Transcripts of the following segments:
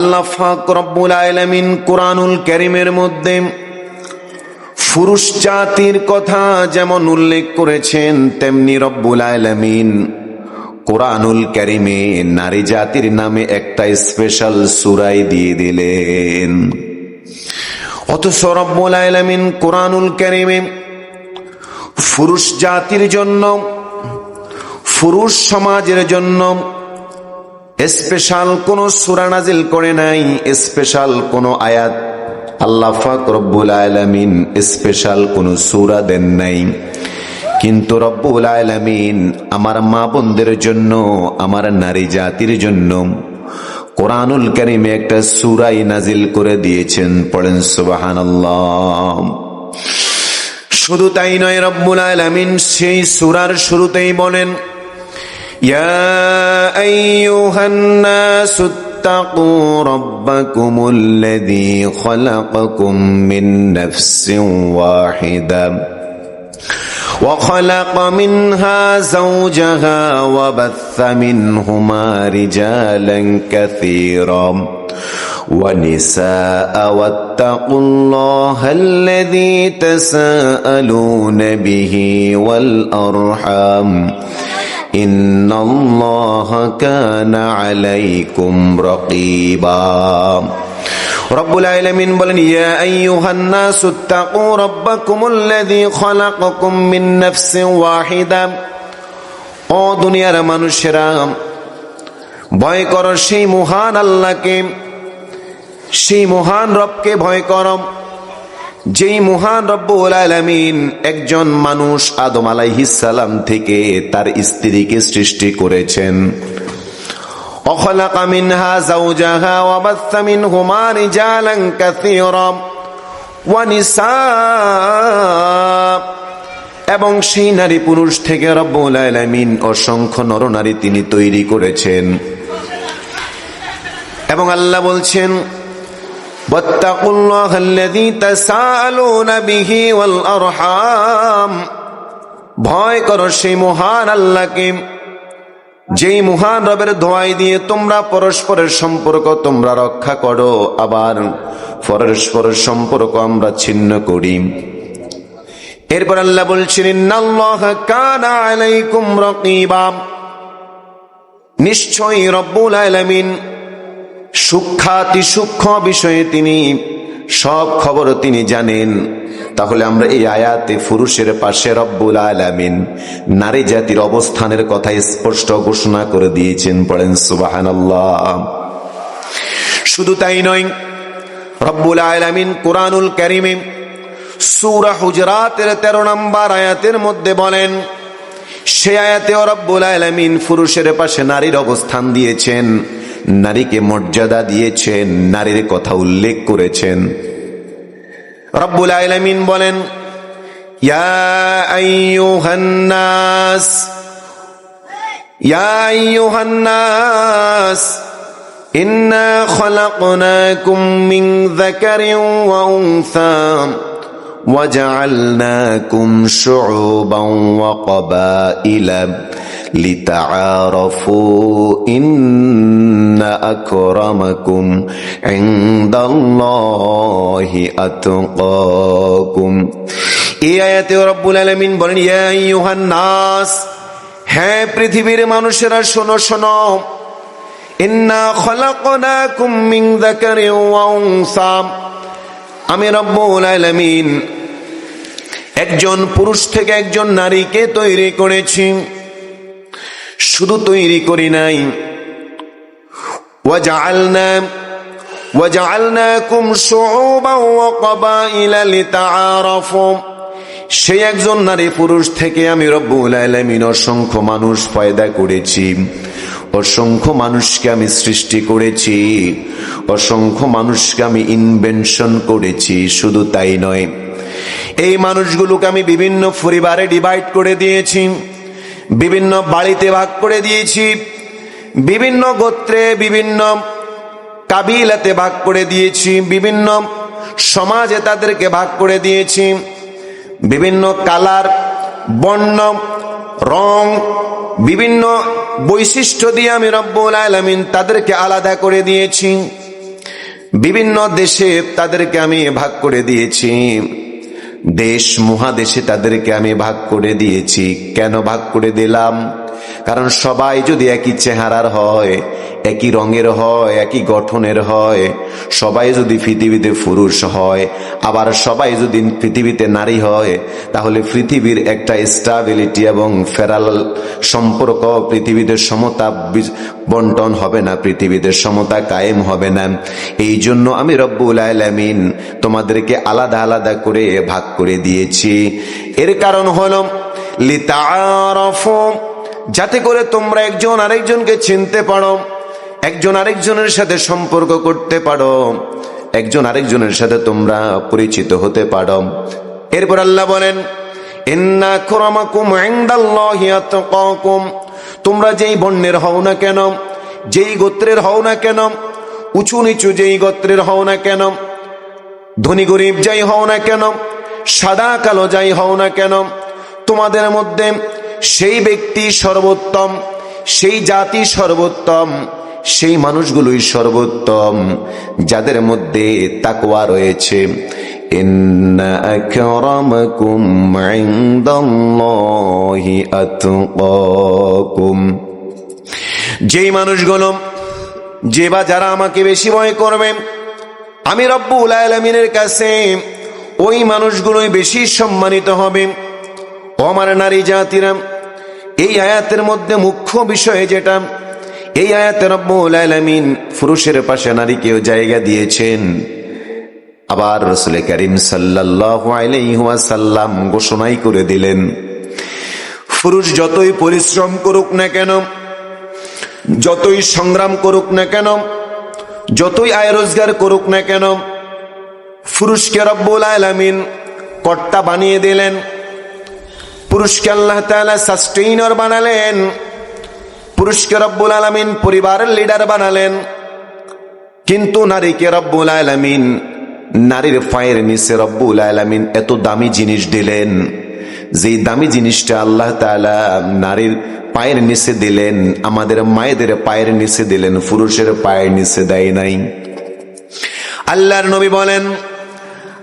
আল্লাহ পাক রব্বুল আলামিন কুরআনুল কারীমের মধ্যে পুরুষ জাতির কথা যেমন উল্লেখ করেছেন, তেমনি রব্বুল আলামিন কুরআনুল কারীমে নারী জাতির নামে একটা স্পেশাল সূরা দিয়ে দিলেন। অথচ রব্বুল আলামিন কুরআনুল কারীমে পুরুষ জাতির জন্য, পুরুষ সমাজের জন্য স্পেশাল কোন সূরা নাজিল করে নাই, স্পেশাল কোন আয়াত আল্লাহ পাক রব্বুল আলামিন স্পেশাল কোন সূরা দেন নাই। কিন্তু রব্বুল আলামিন আমার মা বোনদের জন্য, আমার নারী জাতির জন্য কুরআনুল কারীমে একটা সূরাই নাজিল করে দিয়েছেন। পড়েন সুবহানাল্লাহ। শুধু তাই নয়, রব্বুল আলামিন সেই সূরার শুরুতেই বলেন, ইয়া আইয়ুহান নাসু ইত্তাকু রাব্বাকুমুল্লাযী খালাকাকুম মিন নাফসিন ওয়াহিদা ওয়া খালাকা মিনহা যাওজাহা ওয়া বাথা মিনহুমা রিজালান কাসীরা ونساء واتقوا الله الذي تساءلون به والأرحام إن الله كان عليكم رقيبا। رب العالمين বলেন, ইয়া আইয়ুহান নাসু ইত্তাকু রাব্বাকুমুল্লাযী খালাকাকুম মিন নাফসিন ওয়াহিদা, ও দুনিয়ার মানুষেরা, ভয় করো সেই মহান আল্লাহকে, সেই মহান রবকে ভয় করো, যেই মহান রব্বুল আলামিন একজন মানুষ আদম আলাইহিস সালাম থেকে তার স্ত্রীকে সৃষ্টি করেছেন। অখলাকা মিনহা যাওজাহা ওয়া বাথা মিনহুমা রিজালান কাসীরা ওয়া নিসা, এবং সেই নারী পুরুষ থেকে রব্বুল আলামিন অসংখ্য নরনারী তিনি তৈরি করেছেন। এবং আল্লাহ বলছেন, ওয়াত্তাকুল্লাহাল্লাযী তাসাআলুনা বিহি ওয়াল আরহাম, ভয় করো সেই মহান আল্লাহকে, যেই মহান রবের দোয়াই দিয়ে তোমরা পরস্পরের সম্পর্ক তোমরা রক্ষা করো, আবার পরস্পরের সম্পর্ক আমরা ছিন্ন করি। এরপর আল্লাহ বলছেন, ইন্নাল্লাহা কানা আলাইকুম রাকীবা, নিশ্চয়ই রব্বুল আলামিন সূক্ষ্মাতি সূক্ষ্ম বিষয়ে তিনি সব খবর তিনি জানেন। তাহলে আমরা এই আয়াতে পুরুষের পাশে রব্বুল আলামিন নারী জাতির অবস্থানের কথা স্পষ্ট ঘোষণা করে দিয়েছেন। পড়েন সুবহানাল্লাহ। শুধু তাই নয়, রব্বুল আলামিন কুরআনুল কারীমে সূরা হুজরাতের 13 নম্বর আয়াতের মধ্যে বলেন, সেই আয়াতেও রব্বুল আলামিন পুরুষের পাশে নারীর অবস্থান দিয়েছেন, নারীকে মর্যাদা দিয়েছেন, নারীর কথা উল্লেখ করেছেন। রব্বুল আলামিন বলেন, ইয়া আইয়ুহান নাস, ইয়া আইয়ুহান নাস ইন্না খালাকনাকুম মিন যাকারিন ওয়া উনসা وجعلناكم شعوبا وقبائلا لتعارفوا إن أكرمكم عند الله أتقاكم। এই আয়াতে রব্বুল আলামিন বলেন, ইয়া আইয়ুহান নাস, হ্যাঁ পৃথিবীর মানুষেরা শোনো শোনো, ইন্না খালাকনাকুম মিন যাকারিন ওয়া উনসা, আমি রব্বুল আলামিন একজন পুরুষ থেকে একজন নারীকে তৈরি করেছি। শুধু তৈরি করি নাই, ওয়াজআলনাকুম শুউবান ওয়া কাবাইলা লিতাআরাফু, সেই একজন নারী পুরুষ থেকে আমি রব্বুল আলামিন অসংখ্য মানুষ পয়দা করেছি, অসংখ্য মানুষকে আমি সৃষ্টি করেছি, অসংখ্য মানুষকে আমি ইনভেনশন করেছি। শুধু তাই নয়, এই মানুষগুলোকে আমি বিভিন্ন পরিবারে ডিভাইড করে দিয়েছি, বিভিন্ন বাড়িতে ভাগ করে দিয়েছি, বিভিন্ন গোত্রে, বিভিন্ন কাবিলাতে ভাগ করে দিয়েছি, বিভিন্ন সমাজে তাদেরকে ভাগ করে দিয়েছি, বিভিন্ন কালার, বর্ণ, রং, বিভিন্ন বৈশিষ্ট্য দিয়ে আমি রব্বুল আলামিন তাদেরকে আলাদা করে দিয়েছি। বিভিন্ন দেশে তাদেরকে আমি ভাগ করে দিয়েছি, দেশ মহাদেশে তাদেরকে আমি ভাগ করে দিয়েছি। কেন ভাগ করে দিলাম? কারণ সবাই যদি একই চেহারার হয়, একই রঙের হয়, একই গঠনের হয়, সবাই যদি পৃথিবীতে পুরুষ হয়, আবার সবাই যদি পৃথিবীতে নারী হয়, তাহলে পৃথিবীর একটা স্টেবিলিটি এবং ফেরাল সম্পর্ক, পৃথিবীতে সমতা বন্টন হবে না, পৃথিবীতে সমতা কায়েম হবে না। এই জন্য আমি রব্বুল আলামিন তোমাদেরকে আলাদা আলাদা করে ভাগ করে দিয়েছি। এর কারণ হলো লিতাআরাফু, যাতে করে তোমরা একজন আরেকজনকে চিনতে পারো, একজন আরেকজনের সাথে সম্পর্ক করতে পারো, একজন আরেকজনের সাথে তোমরা পরিচিত হতে পারো। এরপর আল্লাহ বলেন, ইন্না আক্রামাকুম ইনদাল্লাহি আতকাকুম, তোমরা যেই বর্ণের হও না কেন, যেই গোত্রের হও না কেন, উঁচু নিচু যেই গোত্রের হও না কেন, ধনী গরিব যাই হও না কেন, সাদা কালো যাই হও না কেন, তোমাদের মধ্যে সেই ব্যক্তি সর্বোত্তম, সেই জাতি সর্বোত্তম, সেই মানুষগুলোই সর্বোত্তম যাদের মধ্যে তাকওয়া রয়েছে। ইন্না আকরামাকুম ইনদাল্লাহি আতকাকুম, যেই মানুষগুলো যে বা যারা আমাকে বেশি ভয় করবে, আমি রব্বুল আলামিনের কাছে ওই মানুষগুলোই বেশি সম্মানিত হবে। ও আমার নারী জাতিরা, এই আয়াতের মধ্যে মুখ্য বিষয় যেটা, এই আয়াতে রব্বুল আলামিন পুরুষের পাশে নারীকেও জায়গা দিয়েছেন। আবার রাসূল করিম সাল্লাল্লাহু আলাইহি ওয়াসাল্লাম ঘোষণাই করে দিলেন, পুরুষ যতই পরিশ্রম করুক না কেন, যতই সংগ্রাম করুক না কেন, যতই আয় রোজগার করুক না কেন, পুরুষকে রব্বুল আলামিন কর্তা বানিয়ে দিলেন, পুরুষকে আল্লাহ তাআলা সাস্টেইনার বানালেন, পুরুষকে রব্বুল আলামিন পরিবারের লিডার বানালেন। কিন্তু নারীকে রব্বুল আলামিন, নারীর পায়ের নিচে রব্বুল আলামিন এত দামি জিনিস দিলেন, যেই দামি জিনিসটা আল্লাহ তাআলা নারীর পায়ের নিচে দিলেন, আমাদের মায়েদের পায়ের নিচে দিলেন, পুরুষের পায়ের নিচে দেয় নাই। আল্লাহর নবী বলেন,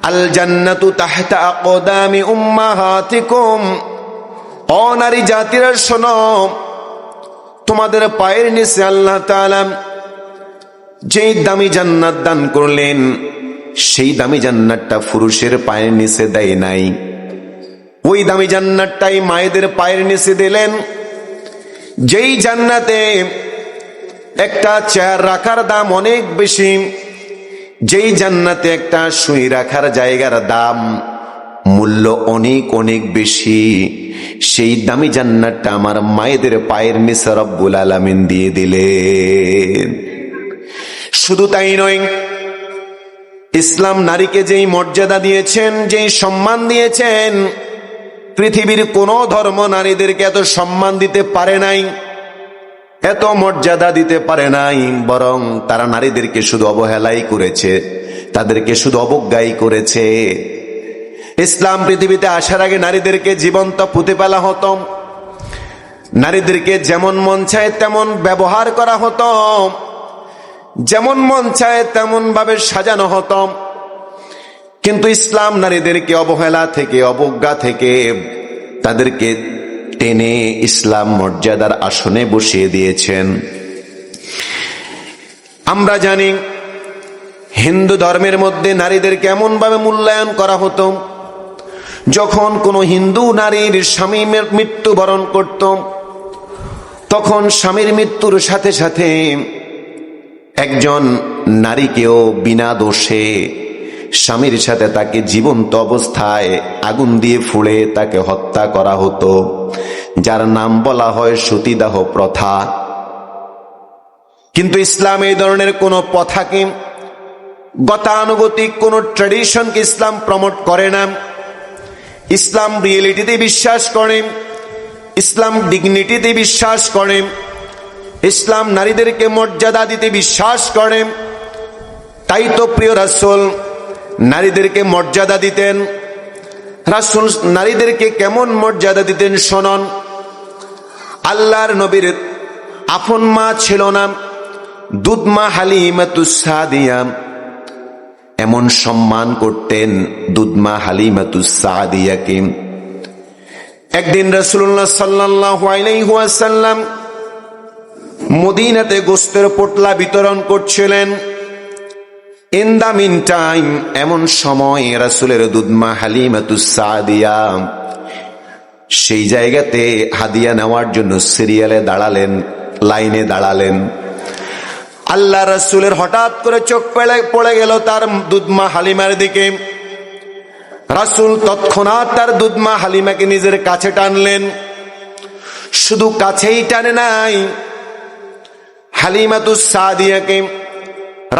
আল জান্নাতু তাহতা আকদামি উম্মাহাতিকুম, ও নারী জাতিরা শোনো, তোমাদের পায়ের নিচে আল্লাহ তাআলা যেই দামি জান্নাত দান করলেন, সেই দামি জান্নাতটা পুরুষের পায়ের নিচে দেয় নাই, ওই দামি জান্নাতটাই মায়েদের পায়ের নিচে দিলেন। যেই জান্নাতে একটা চেয়ার রাখার দাম অনেক বেশি, যেই জান্নাতে একটা সুই রাখার জায়গার দাম মূল্য অনেক অনেক বেশি, সেই দামি জান্নাতটা আমার মায়েদের পায়ের নিচে রব্বুল আলামিন দিয়ে দিলেন। শুধু তাই নয়, ইসলাম নারীকে যেই মর্যাদা দিয়েছেন, যেই সম্মান দিয়েছেন, পৃথিবীর কোন ধর্ম নারীদেরকে এত সম্মান দিতে পারে নাই, এত মর্যাদা দিতে পারে নাই, বরং তারা নারীদেরকে শুধু অবহেলাই করেছে, তাদেরকে শুধু অবজ্ঞাই করেছে। ইসলাম পৃথিবীতে আসার আগে নারীদেরকে জীবন্ত পুঁতে ফেলা হতো, নারীদেরকে যেমন মন চায় তেমন ব্যবহার করা হতো, যেমন মন চায় তেমন ভাবে সাজানো হতো। কিন্তু ইসলাম নারীদেরকে অবহেলা থেকে, অবজ্ঞা থেকে তাদেরকে টেনে ইসলাম মর্যাদার আসনে বসিয়ে দিয়েছেন। আমরা জানি হিন্দু ধর্মের মধ্যে নারীদেরকে এমন ভাবে মূল্যায়ন করা হতো, যখন কোনো হিন্দু নারীর স্বামী মৃত্যুবরণ করত, তখন স্বামীর মৃত্যুর সাথে সাথে একজন নারীকেও বিনা দোষে স্বামীর সাথে তাকে জীবন্ত অবস্থায় আগুন দিয়ে ফুড়ে তাকে হত্যা করা হতো, যার নাম বলা হয় সতীদাহ প্রথা। কিন্তু ইসলাম এই ধরনের কোন প্রথাকে, গতানুগতিক কোন ট্র্যাডিশনকে ইসলাম প্রমোট করে না। ইসলাম রিয়েলিটিতে বিশ্বাস করে, ইসলাম ডিগনিটিতে বিশ্বাস করে, ইসলাম নারীদেরকে মর্যাদা দিতে বিশ্বাস করে। তাই তো প্রিয় রাসূল নারীদেরকে মর্যাদা দিতেন। রাসূল নারীদেরকে কেমন মর্যাদা দিতেন শোনন। আল্লাহর নবীর আপন মা ছিল না, দুধ মা হালিমাতুস সাদিয়া, এমন সম্মান করতেন দুধমা হালিমাতুস সাদিয়াকে। একদিন রাসূলুল্লাহ সাল্লাল্লাহু আলাইহি ওয়াসাল্লাম মদিনাতে গোশতের পোটলা বিতরণ করছিলেন। ইন দা মিন টাইম, এমন সময় রাসূলের দুধমা হালিমাতুস সাদিয়া সেই জায়গাতে হাদিয়া নেওয়ার জন্য সিরিয়ালে দাঁড়ালেন, লাইনে দাঁড়ালেন। আল্লাহ রাসূলের হঠাৎ করে চোখ পড়ে গেল তার দুধমা হালিমার দিকে। রাসূল তৎক্ষণাৎ তার দুধমা হালিমাকে নিজের কাছে টানলেন। শুধু কাছেই টানে নাই, হালিমাতুস সাদিয়াকে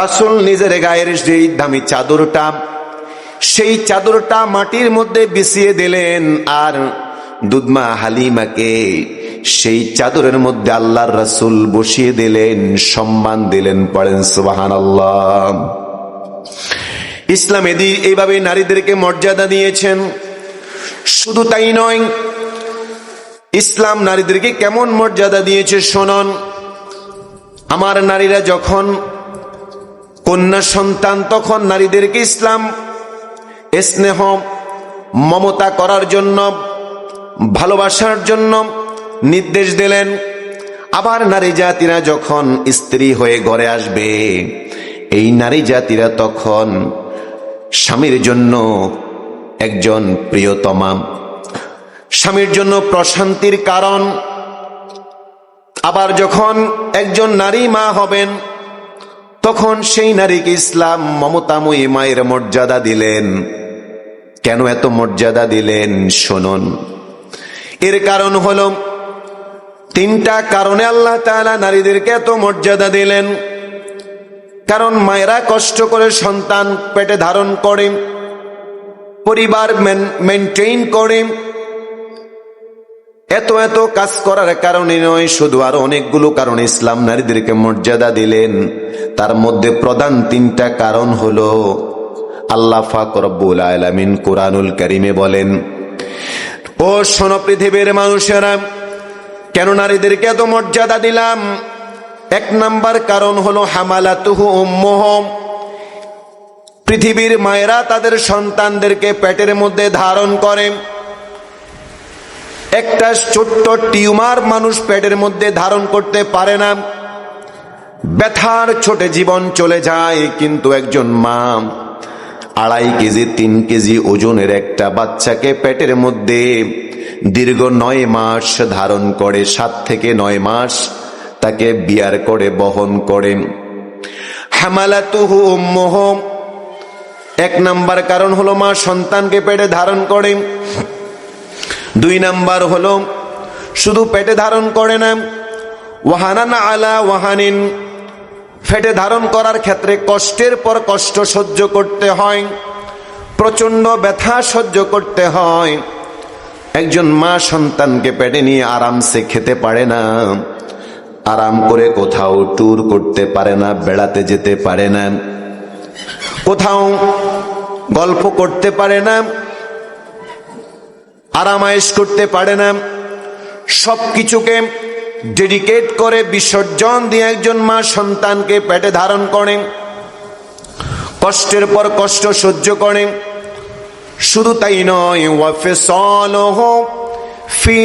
রাসূল নিজের গায়ের যেই দামি চাদরটা, সেই চাদরটা মাটির মধ্যে বিছিয়ে দিলেন, আর দুধমা হালিমাকে সেই চাদরের মধ্যে আল্লাহর রাসূল বসিয়ে দিলেন, সম্মান দিলেন। পড়েন সুবহানাল্লাহ। ইসলাম এইভাবে নারীদেরকে মর্যাদা দিয়েছেন। শুধু তাই নয়, ইসলাম নারীদেরকে কেমন মর্যাদা দিয়েছে শুনুন। আমার নারীরা যখন কন্যা সন্তান, তখন নারীদেরকে ইসলাম স্নেহ মমতা করার জন্য, ভালোবাসার জন্য নির্দেশ দিলেন। আবার নারী জাতিরা যখন স্ত্রী হয়ে ঘরে আসবে, এই নারী জাতিরা তখন স্বামীর জন্য একজন প্রিয়তমা, স্বামীর জন্য প্রশান্তির কারণ। আবার যখন একজন নারী মা হবেন, তখন সেই নারীকে ইসলাম মমতাময়ী মায়ের মর্যাদা দিলেন। কেন এত মর্যাদা দিলেন শুনুন। এর কারণ হলো, তিনটা কারণে আল্লাহ তাআলা নারীদেরকে এত মর্যাদা দিলেন। কারণ মায়েরা কষ্ট করে সন্তান পেটে ধারণ করে, পরিবার মেনটেইন করে। এত কাজ করার কারণে নয়, শুধু আরো অনেকগুলো কারণে ইসলাম নারীদেরকে মর্যাদা দিলেন। তার মধ্যে প্রধান তিনটা কারণ হলো, আল্লাহ পাক রব্বুল আলামিন কুরআনুল কারীমে বলেন, ও শোনো পৃথিবীর মানুষেরা, কেন নারীদেরকে এত মর্যাদা দিলাম? এক নাম্বার কারণ হলো হামালাতুহু উম্মুহু, পৃথিবীর মায়েরা তাদের সন্তানদেরকে পেটের মধ্যে ধারণ করে। একটা ছোট্ট টিউমার মানুষ পেটের মধ্যে ধারণ করতে পারে না, ব্যথার ছোটে জীবন চলে যায়। কিন্তু একজন মা 2.5 কেজি 3 কেজি ওজনের একটা বাচ্চাকে পেটের মধ্যে দীর্ঘ 9 মাস ধারণ করে, 7 থেকে 9 মাস তাকে বিয়ার করে বহন করে। হামালাতুহু উম্মুহু, এক নাম্বার কারণ হলো মা সন্তানকে পেটে ধারণ করে। 2 নাম্বার হলো, শুধু পেটে ধারণ করে না, ওয়াহানান আলা ওয়াহানিন, পেটে ধারণ করার ক্ষেত্রে কষ্টের পর কষ্ট সহ্য করতে হয়, প্রচন্ড ব্যথা সহ্য করতে হয়। একজন মা সন্তানকে পেটে নিয়ে আরামসে খেতে পারে না, আরাম করে কোথাও ট্যুর করতে পারে না, বেড়াতে যেতে পারে না, কোথাও গল্প করতে পারে না, আরামায়েশ করতে পারে না। সবকিছুকে ডেডিকেট করে, বিসর্জন দিয়ে একজন মা সন্তানকে পেটে ধারণ করে, কষ্টের পর কষ্ট সহ্য করে। শুধু তাই নয়, ওয়াফিসালুহু ফি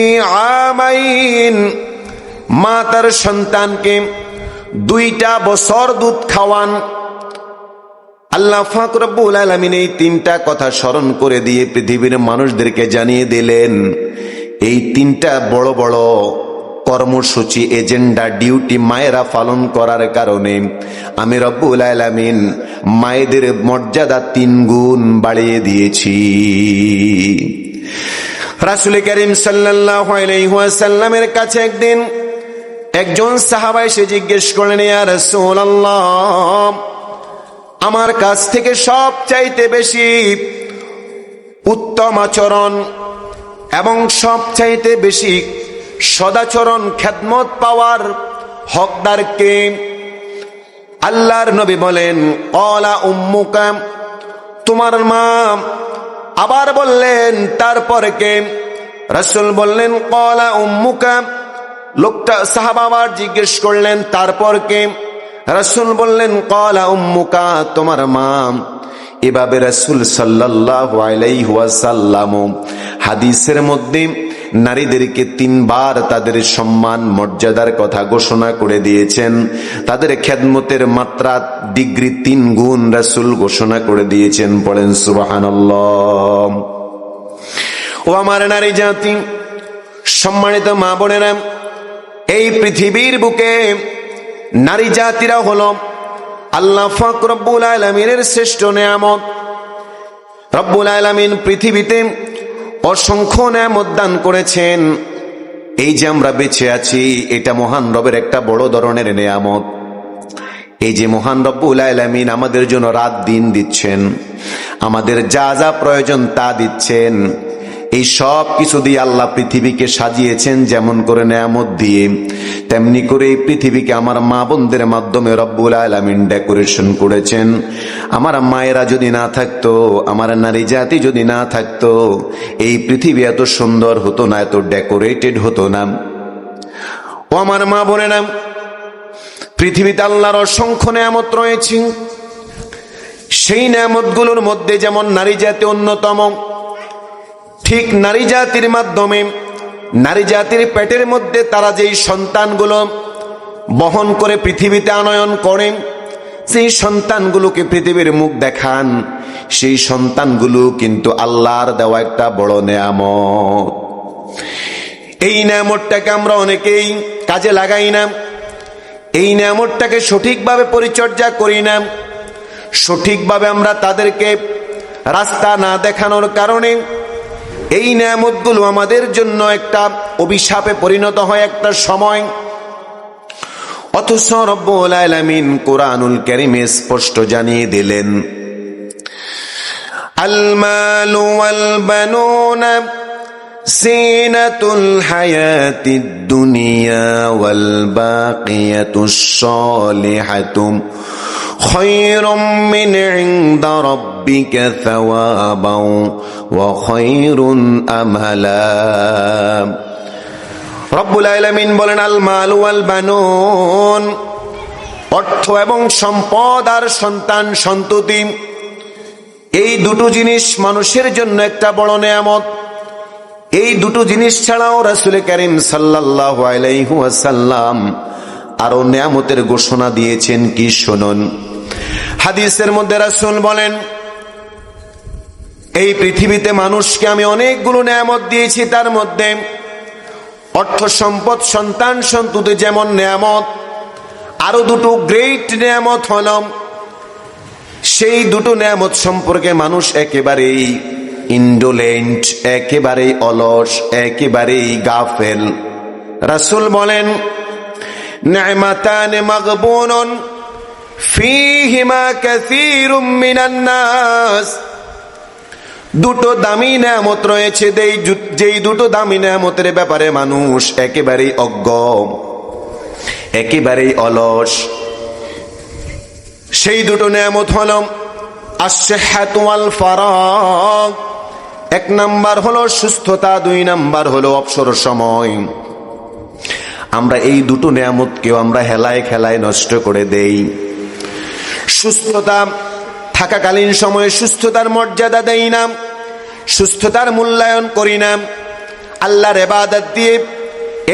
আমাইন, মা তার সন্তানকে 2টা বছর দুধ খাওয়ান। আল্লাহ পাক রব্বুল আলামিন এই 3টা কথা স্মরণ করে দিয়ে পৃথিবীর মানুষদেরকে জানিয়ে দিলেন, এই 3টা বড় বড় কর্মসূচি, এজেন্ডা, ডিউটি মায়েরা পালন করার কারণে আমি রব্বুল আলামিন মায়েদের মর্যাদা 3 গুণ বাড়িয়ে দিয়েছি। রাসূল করিম সাল্লাল্লাহু আলাইহি ওয়াসাল্লামের কাছে একদিন একজন সাহাবা এসে জিজ্ঞেস করলেন, ইয়া রাসূলুল্লাহ, আমার কাছ থেকে সবচাইতে বেশি উত্তম আচরণ এবং সবচাইতে বেশি সদাচরণ খেদমত পাওয়ার হকদার কে? আল্লাহর নবী বলেন, ক্বালা উম্মুকা, তোমার মা। আবার বললেন, তারপর কে? রাসূল বললেন, ক্বালা উম্মুকা। লোকটা সাহাবা আবার জিজ্ঞেস করলেন, তারপর কে? রাসূল বললেন, ক্বালা উম্মুকা, তোমার মা। এভাবে রাসূল সাল্লাল্লাহু আলাইহি ওয়াসাল্লাম হাদিসের মধ্যে নারীদেরকে 3 বার তাদের সম্মান মর্যাদার কথা ঘোষণা করে দিয়েছেন। তাদের খেদমতের মাত্রা ডিগ্রি 3 গুণ রাসূল ঘোষণা করে দিয়েছেন। পড়েন সুবহানাল্লাহ। ও আমার নারী জাতি, সম্মানিত মা বোনেরা, এই পৃথিবীর বুকে নারী জাতিরা হলো আল্লাহ পাক রব্বুল আলামিনের শ্রেষ্ঠ নেয়ামত। রব্বুল আলামিন পৃথিবীতে অসংখ্য নেয়ামত দান করেছেন। এই যে আমরা বেঁচে আছি, এটা মহান রবের একটা বড় ধরনের নেয়ামত। এই যে মহান রব্বুল আলামিন আমাদের জন্য রাত দিন দিচ্ছেন, আমাদের যা যা প্রয়োজন তা দিচ্ছেন, এই সব কিছু দিয়ে আল্লাহ পৃথিবীকে সাজিয়েছেন। যেমন করে নেয়ামত দিয়ে, তেমনি করে এই পৃথিবীকে আমার মা বোনদের মাধ্যমে রব্বুল আলামিন ডেকোরেশন করেছেন। আমার মায়েরা যদি না থাকতো, আমার নারী জাতি যদি না থাকতো, এই পৃথিবী এত সুন্দর হতো না, এত ডেকোরেটেড হতো না। ও আমার মা বোনেরা, পৃথিবীতে আল্লাহর অসংখ্য নেয়ামত রয়েছে। সেই নেয়ামতগুলোর মধ্যে যেমন নারী জাতি অন্যতম, ঠিক নারী জাতির মাধ্যমে, নারী জাতির পেটের মধ্যে তারা যেই সন্তানগুলো বহন করে পৃথিবীতে আনয়ন করেন, সেই সন্তানগুলোকে পৃথিবীর মুখ দেখান, সেই সন্তানগুলো কিন্তু আল্লাহর দেওয়া একটা বড় নেয়ামত। এই নেয়ামতটাকে আমরা অনেকেই কাজে লাগাই না, এই নেয়ামতটাকে সঠিকভাবে পরিচর্যা করি না। সঠিকভাবে আমরা তাদেরকে রাস্তা না দেখানোর কারণে এই নেয়ামতগুলো আমাদের জন্য একটা অভিশাপে পরিণত হয় একটা সময়। অথচ রব্বুল আলামিন কুরআনুল কারীমে স্পষ্ট জানিয়ে দিলেন, আল মালু ওয়াল বানুনা জিনাতুল হায়াতিদ দুনিয়া ওয়াল বাকিয়াতুস সালিহাতু খায়রুম মিন ইনদা রাব্বিকা সাওয়াবান ওয়া খায়রুন আমালা। রব্বুল আলামিন বলেন, আল মাল ওয়াল বানুন, অর্থ এবং সম্পদ আর সন্তান সন্ততি, এই দুটো জিনিস মানুষের জন্য একটা বড় নেয়ামত। এই দুটো জিনিস ছাড়াও রাসূল কারীম সাল্লাল্লাহু আলাইহি ওয়াসাল্লাম আরো নেয়ামতের ঘোষণা দিয়েছেন। কি শুনুন, হাদিসের মধ্যে রাসূল বলেন, এই পৃথিবীতে মানুষকে আমি অনেকগুলো নেয়ামত দিয়েছি, তার মধ্যে অর্থ সম্পদ সন্তান সন্ততি যেমন নেয়ামত, আরো দুটো গ্রেট নেয়ামত হল, সেই দুটো নেয়ামত সম্পর্কে মানুষ একেবারেই ইন্ডোলেন্ট, একেবারেই অলস, একেবারেই গাফেল। রাসূল বলেন, নি'মাতান মাগবুনুন ফীহিমা কাসীরুম মিনান নাস, দুটো দামি নেয়ামত রয়েছে, যেই দুটো দামি নেয়ামতের ব্যাপারে মানুষ একেবারেই অজ্ঞ, একেবারেই অলস। সেই দুটো নেয়ামত হলো আস-সিহহাতু ওয়াল ফারাগ, 1 নাম্বার হলো সুস্থতা, 2 নাম্বার হলো অবসর সময়। আমরা এই দুটো নেয়ামতকেও আমরা হেলায় খেলায় নষ্ট করে দেই। সুস্থতা থাকাকালীন সময়ে সুস্থতার মর্যাদা দেই না, সুস্থতার মূল্যায়ন করি না, আল্লাহর ইবাদত দিয়ে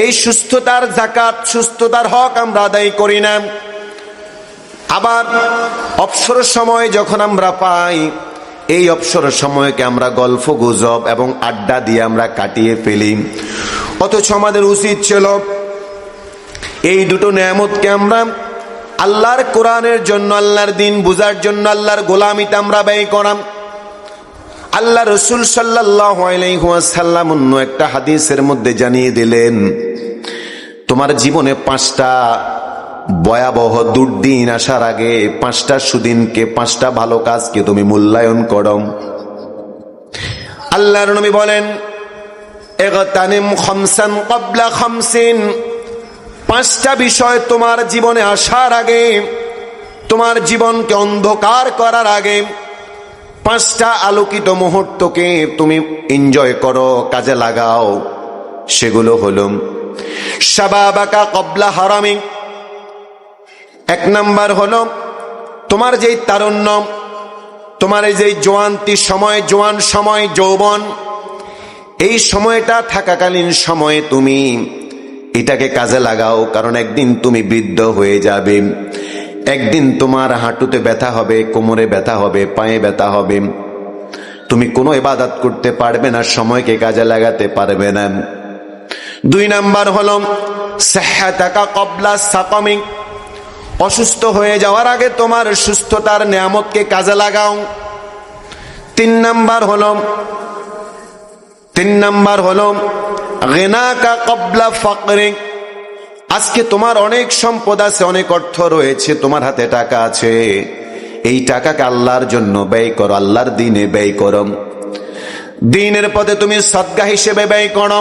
এই সুস্থতার যাকাত, সুস্থতার হক আমরা আদায় করি না। আবার অবসর সময় যখন আমরা পাই, এই অবসর সময়কে আমরা গল্প গুজব এবং আড্ডা দিয়ে আমরা কাটিয়ে ফেলি। অথচ আমাদের উচিত ছিল এই দুটো নেয়ামতকে আমরা আল্লাহর কোরআনের জন্য, আল্লাহর দ্বীন বুঝার জন্য, আল্লাহর গোলামিতে আমরা ব্যয় করাম। আল্লাহ রাসূল সাল্লাল্লাহু আলাইহি ওয়াসাল্লাম অন্য একটা হাদিসের মধ্যে জানিয়ে দিলেন, তোমার জীবনে 5টা ভয়াবহ দুর্দিন আসার আগে 5টা সুদিনকে, 5টা ভালো কাজকে তুমি মূল্যায়ন করো। আল্লাহর নবী বলেন, ইগতানিম খামসান ক্বাবলা খামসিন, 5টা বিষয় তোমার জীবনে আসার আগে, তোমার জীবনকে অন্ধকার করার আগে 5টা আলোকিত মুহূর্তকে তুমি এনজয় করো, কাজে লাগাও। সেগুলো হলো শাবাবাকা ক্বাবলা হারামি, 1 নাম্বার হলো তোমার যেই তারুণ্য, তোমার এই যে জোয়ান্তি সময়, জোয়ান সময়, যৌবন, এই সময়টা থাকাকালীন সময়ে তুমি এটাকে কাজে লাগাও, কারণ একদিন তুমি বৃদ্ধ হয়ে যাবে। একদিন তোমার হাঁটুতে ব্যথা হবে, কোমরে ব্যথা হবে, পায়ে ব্যথা হবে, তুমি কোনো ইবাদত করতে পারবে না, সময়কে কাজে লাগাতে পারবে না। 2 নাম্বার হলো সিহহাতাকা ক্বাবলা সাকামিক, অসুস্থ হয়ে যাওয়ার আগে তোমার সুস্থতার নিয়ামতকে কাজে লাগাও। 3 নাম্বার হলো গিনাকা ক্বাবলা ফাকরিক, আজকে তোমার অনেক সম্পদ আছে, অনেক অর্থ রয়েছে, তোমার হাতে টাকা আছে, এই টাকাকে আল্লাহর জন্য ব্যয় করো, আল্লাহর দ্বীনে ব্যয় করো, দ্বীনের পথে তুমি সদকা হিসেবে ব্যয় করো,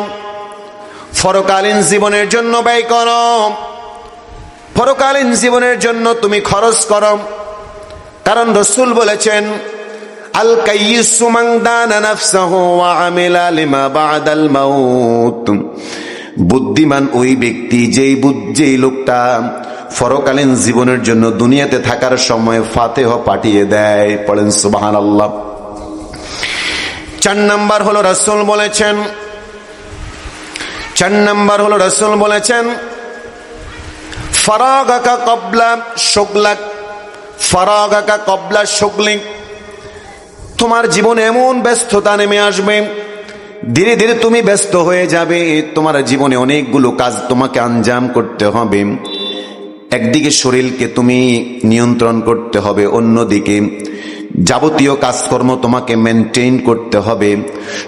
পরকালীন জীবনের জন্য ব্যয় করো, পরকালীন জীবনের জন্য তুমি খরচ করো। কারণ রাসূল বলেছেন, আল কাইয়িসু মান দানা নাফসাহু ওয়া আমিলা লিমা বা'দাল মাউত, বুদ্ধিমান ওই ব্যক্তি যেই লোকটা পরকালীন জীবনের জন্য দুনিয়াতে থাকার সময় ফাতিহা পাঠিয়ে দেয়। পড়েন সুবহানাল্লাহ। 4 নাম্বার হলো রাসূল বলেছেন ফারাগাকা ক্বাবলা শুগলাক, ফারাগাকা ক্বাবলা শুগলিক, তোমার জীবনে এমন ব্যস্ততা নেমে আসবে, ধীরে ধীরে তুমি ব্যস্ত হয়ে যাবে, তোমার জীবনে অনেকগুলো কাজ তোমাকে আঞ্জাম করতে হবে। একদিকে শরীরকে তুমি নিয়ন্ত্রণ করতে হবে, অন্যদিকে যাবতীয় কাজকর্ম তোমাকে মেনটেন করতে হবে।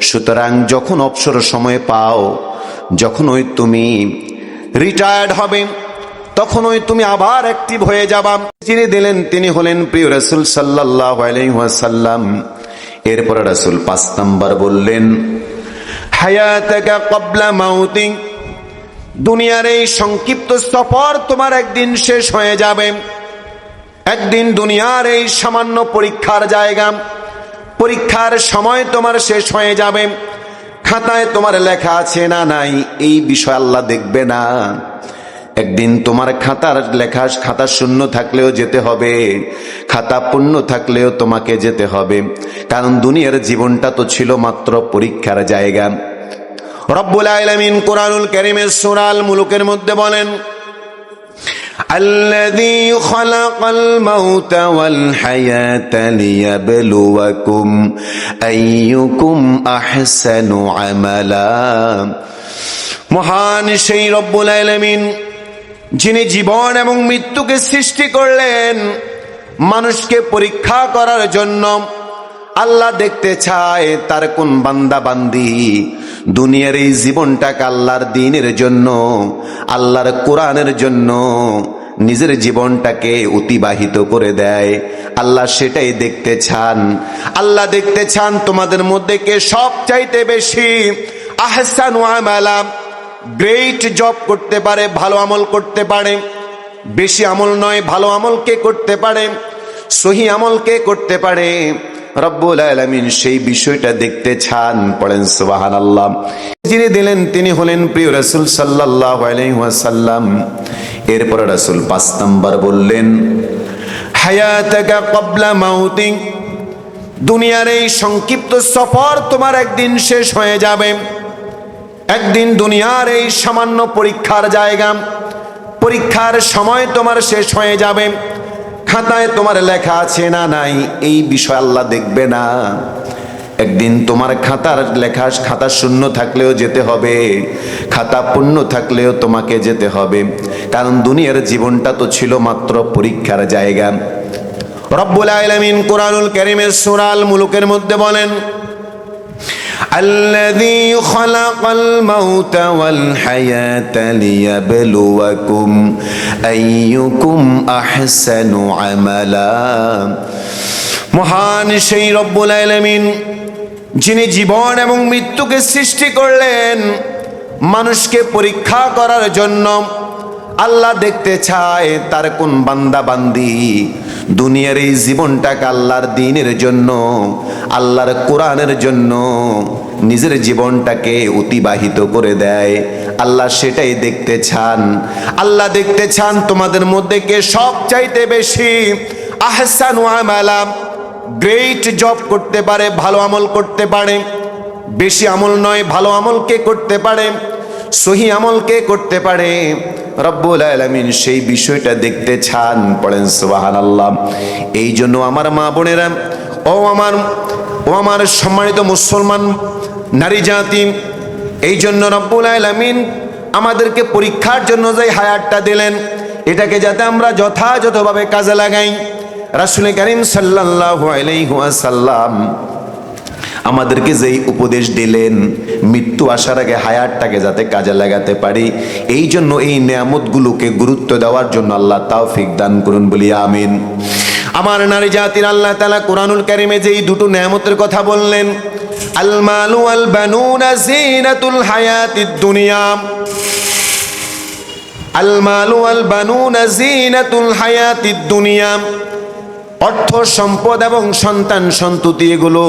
সুতরাং যখন অবসর সময় পাও, যখন ওই তুমি রিটায়ার্ড হবে, তখন ওই তুমি আবার অ্যাক্টিভ হয়ে যাবা। যিনি দিলেন তিনি হলেন প্রিয় রাসূল সাল্লাল্লাহু আলাইহি ওয়াসাল্লাম। এরপরে রাসূল 5 নাম্বার বললেন হায়াতাকা ক্বাবলা মাউতিক, দুনিয়ার এই সংক্ষিপ্ত সফর তোমার একদিন শেষ হয়ে যাবে। একদিন দুনিয়ার এই সামান্য পরীক্ষার জায়গা, পরীক্ষার সময় তোমার শেষ হয়ে যাবে। খাতায় তোমার লেখা আছে না নাই, এই বিষয় আল্লাহ দেখবে না। একদিন তোমার খাতা শূন্য থাকলেও যেতে হবে, খাতা পূর্ণ থাকলেও তোমাকে যেতে হবে, কারণ দুনিয়ার জীবনটা তো ছিল মাত্র পরীক্ষার জায়গা। রব্বুল আলামিন কুরআনুল কারীমের সূরা আল মুলুকের মধ্যে বলেন, আল্লাযী খালাকাল মাউতা ওয়াল হায়াতা লিয়াবলুয়াকুম আইয়ুকুম আহসানু আমালা। মহান সেই রব্বুল আলামিন যিনি জীবন এবং মৃত্যুকে সৃষ্টি করলেন মানুষকে পরীক্ষা করার জন্য। আল্লাহ দেখতে চায় তার কোন বান্দা বান্দি দুনিয়ার এই জীবনটাকে আল্লাহর দ্বীনের জন্য, আল্লাহর কোরআনের জন্য নিজের জীবনটাকে অতিবাহিত করে দেয়। আল্লাহ সেটাই দেখতে চান। আল্লাহ দেখতে চান তোমাদের মধ্যে কে সবচাইতে বেশি আহসানু আমালা, গ্রেট জব করতে পারে, ভালো আমল করতে পারে। বেশি আমল নয়, ভালো আমল কে করতে পারে, সহি আমল কে করতে পারে, রব্বুল আলামিন সেই বিষয়টা দেখতে চান। পড়েন সুবহানাল্লাহ। যিনি দিলেন তিনি হলেন প্রিয় রাসূল সাল্লাল্লাহু আলাইহি ওয়াসাল্লাম। এরপর রাসূল 5 নাম্বার বললেন হায়াতাকা ক্বাবলা মাউতিক, দুনিয়ার এই সংক্ষিপ্ত সফর তোমার একদিন শেষ হয়ে যাবে। একদিন দুনিয়ার এই সামান্য পরীক্ষার জায়গা, পরীক্ষার সময় তোমার শেষ হয়ে যাবে। খাতায় তোমার লেখা আছে না নাই, এই বিষয় আল্লাহ দেখবে না। একদিন তোমার খাতা শূন্য থাকলেও যেতে হবে, খাতা পূর্ণ থাকলেও তোমাকে যেতে হবে, কারণ দুনিয়ার জীবনটা তো ছিল মাত্র পরীক্ষার জায়গা। রব্বুল আলামিন কুরআনুল কারীমের সূরা আল মুলুকের মধ্যে বলেন, الذي خلق الموت والحياة ليبلوكم أيكم أحسن عملا। মহান সেই রব্বুল আলামিন যিনি জীবন এবং মৃত্যুকে সৃষ্টি করলেন মানুষকে পরীক্ষা করার জন্য। আল্লাহ দেখতে চায় তার কোন বান্দা বান্দি দুনিয়ার এই জীবনটাকে আল্লাহর দ্বীনের জন্য, আল্লাহর কোরআনের জন্য নিজের জীবনটাকে অতিবাহিত করে দেয়। আল্লাহ সেটাই দেখতে চান। আল্লাহ দেখতে চান তোমাদের মধ্যে কে সবচাইতে বেশি আহসানু আমালা, গ্রেট জব করতে পারে, ভালো আমল করতে পারে, বেশি আমল নয়, ভালো আমল কে করতে পারে, সহি আমল কে করতে পারে, রব্বুল আলামিন সেই বিষয়টা দেখতে চান। পড়েন সুবহানাল্লাহ। এই জন্য আমার মা বোনেরা, ও আমার সম্মানিত মুসলমান নারী জাতি, এই জন্য রব্বুল আলামিন আমাদেরকে পরীক্ষার জন্য যে হায়াতটা দিলেন, এটাকে যাতে আমরা যথাযথভাবে কাজে লাগাই। রাসূল কারীম সাল্লাল্লাহু আলাইহি ওয়াসাল্লাম আমাদেরকে যেই উপদেশ দিলেন, মৃত্যু আসার আগে হায়াতটাকে যাতে কাজে লাগাতে পারি, এই জন্য এই নেয়ামতগুলোকে গুরুত্ব দেওয়ার জন্য আল্লাহ তৌফিক দান করুন, বলি আমিন। আমার নারী জাতির আল্লাহ তাআলা কোরআনুল কারীমে যেই দুটো নেয়ামতের কথা বললেন, আল মালু ওয়াল বানুনা জিনাতুল হায়াতিদ দুনিয়া, আল মালু ওয়াল বানুনা জিনাতুল হায়াতিদ দুনিয়া, অর্থ সম্পদ এবং সন্তান সন্ততি এগুলো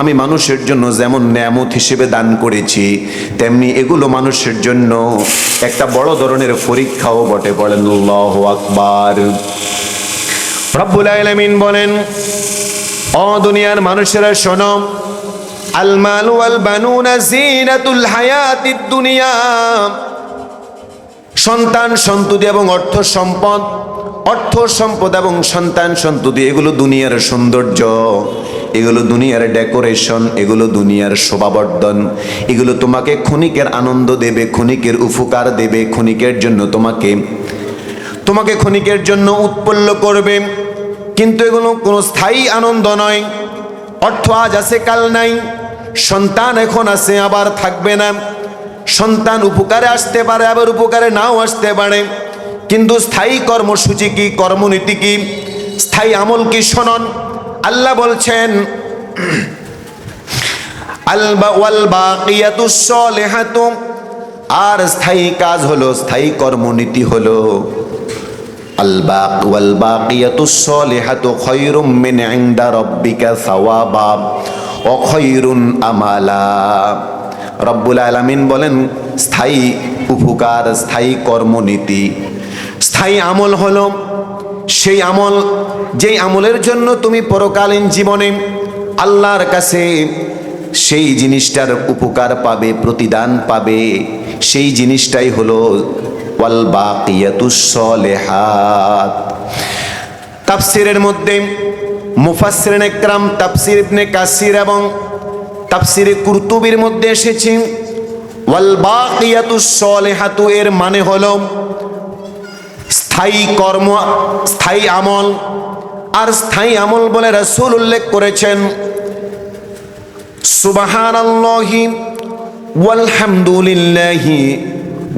আমি মানুষের জন্য যেমন নেয়ামত হিসেবে দান করেছি, তেমনি এগুলো মানুষের জন্য একটা বড় ধরনের পরীক্ষাও বটে। বলেন আল্লাহু আকবার। রব্বুল আলামিন বলেন, ও দুনিয়ার মানুষেরা শোনো, আল মালু ওয়াল বানুনা জিনাতুল হায়াতিদ দুনিয়া, সন্তান সন্ততি এবং অর্থ সম্পদ এবং সন্তান সন্ততি এগুলো দুনিয়ার সৌন্দর্য, এগুলো দুনিয়ার ডেকোরেশন, এগুলো দুনিয়ার শোভাবর্ধন, এগুলো তোমাকে ক্ষণিকের আনন্দ দেবে, ক্ষণিকের উপকার দেবে, ক্ষণিকের জন্য তোমাকে ক্ষণিকের জন্য উৎপন্ন করবে, কিন্তু এগুলো কোনো স্থায়ী আনন্দ নয়। অর্থ আজ আছে কাল নাই, সন্তান এখন আছে আবার থাকবে না, সন্তান উপকারে আসতে পারে আবার উপকারে নাও আসতে পারে, কিন্তু স্থায়ী কর্মসূচি কি, কর্মনীতি কি, স্থায়ী আমল কি? শোনন, আল্লাহ বলছেন, ওয়াল বাকিয়াতুস সালিহাতু, আর স্থায়ী কাজ হলো, স্থায়ী কর্মনীতি হলো, ওয়াল বাকিয়াতুস সালিহাতু খায়রুম মিন ইনদা রাব্বিকা সাওয়াবা ওয়া খায়রুন আমালা। রব্বুল আলামিন বলেন, স্থায়ী উপকার, স্থায়ী কর্মনীতি, স্থায়ী আমল হলো সেই আমল, যেই আমলের জন্য তুমি পরকালীন জীবনে আল্লাহর কাছে সেই জিনিসটার উপকার পাবে, প্রতিদান পাবে, সেই জিনিসটাই হলো ওয়াল বাকিয়াতুস সালিহাত। তাফসীরের মধ্যে মুফাসসিরিন ইকরাম, তাফসীর ইবনে কাসির এবং তাফসীরে কুরতুবির মধ্যে এসেছে, ওয়াল বাকিয়াতুস সালিহাতু এর মানে হলো স্থায়ী কর্ম, স্থায়ী আমল। আর স্থায়ী আমল বলে রাসূল উল্লেখ করেছেন, সুবহানাল্লাহি ওয়ালহামদুলিল্লাহি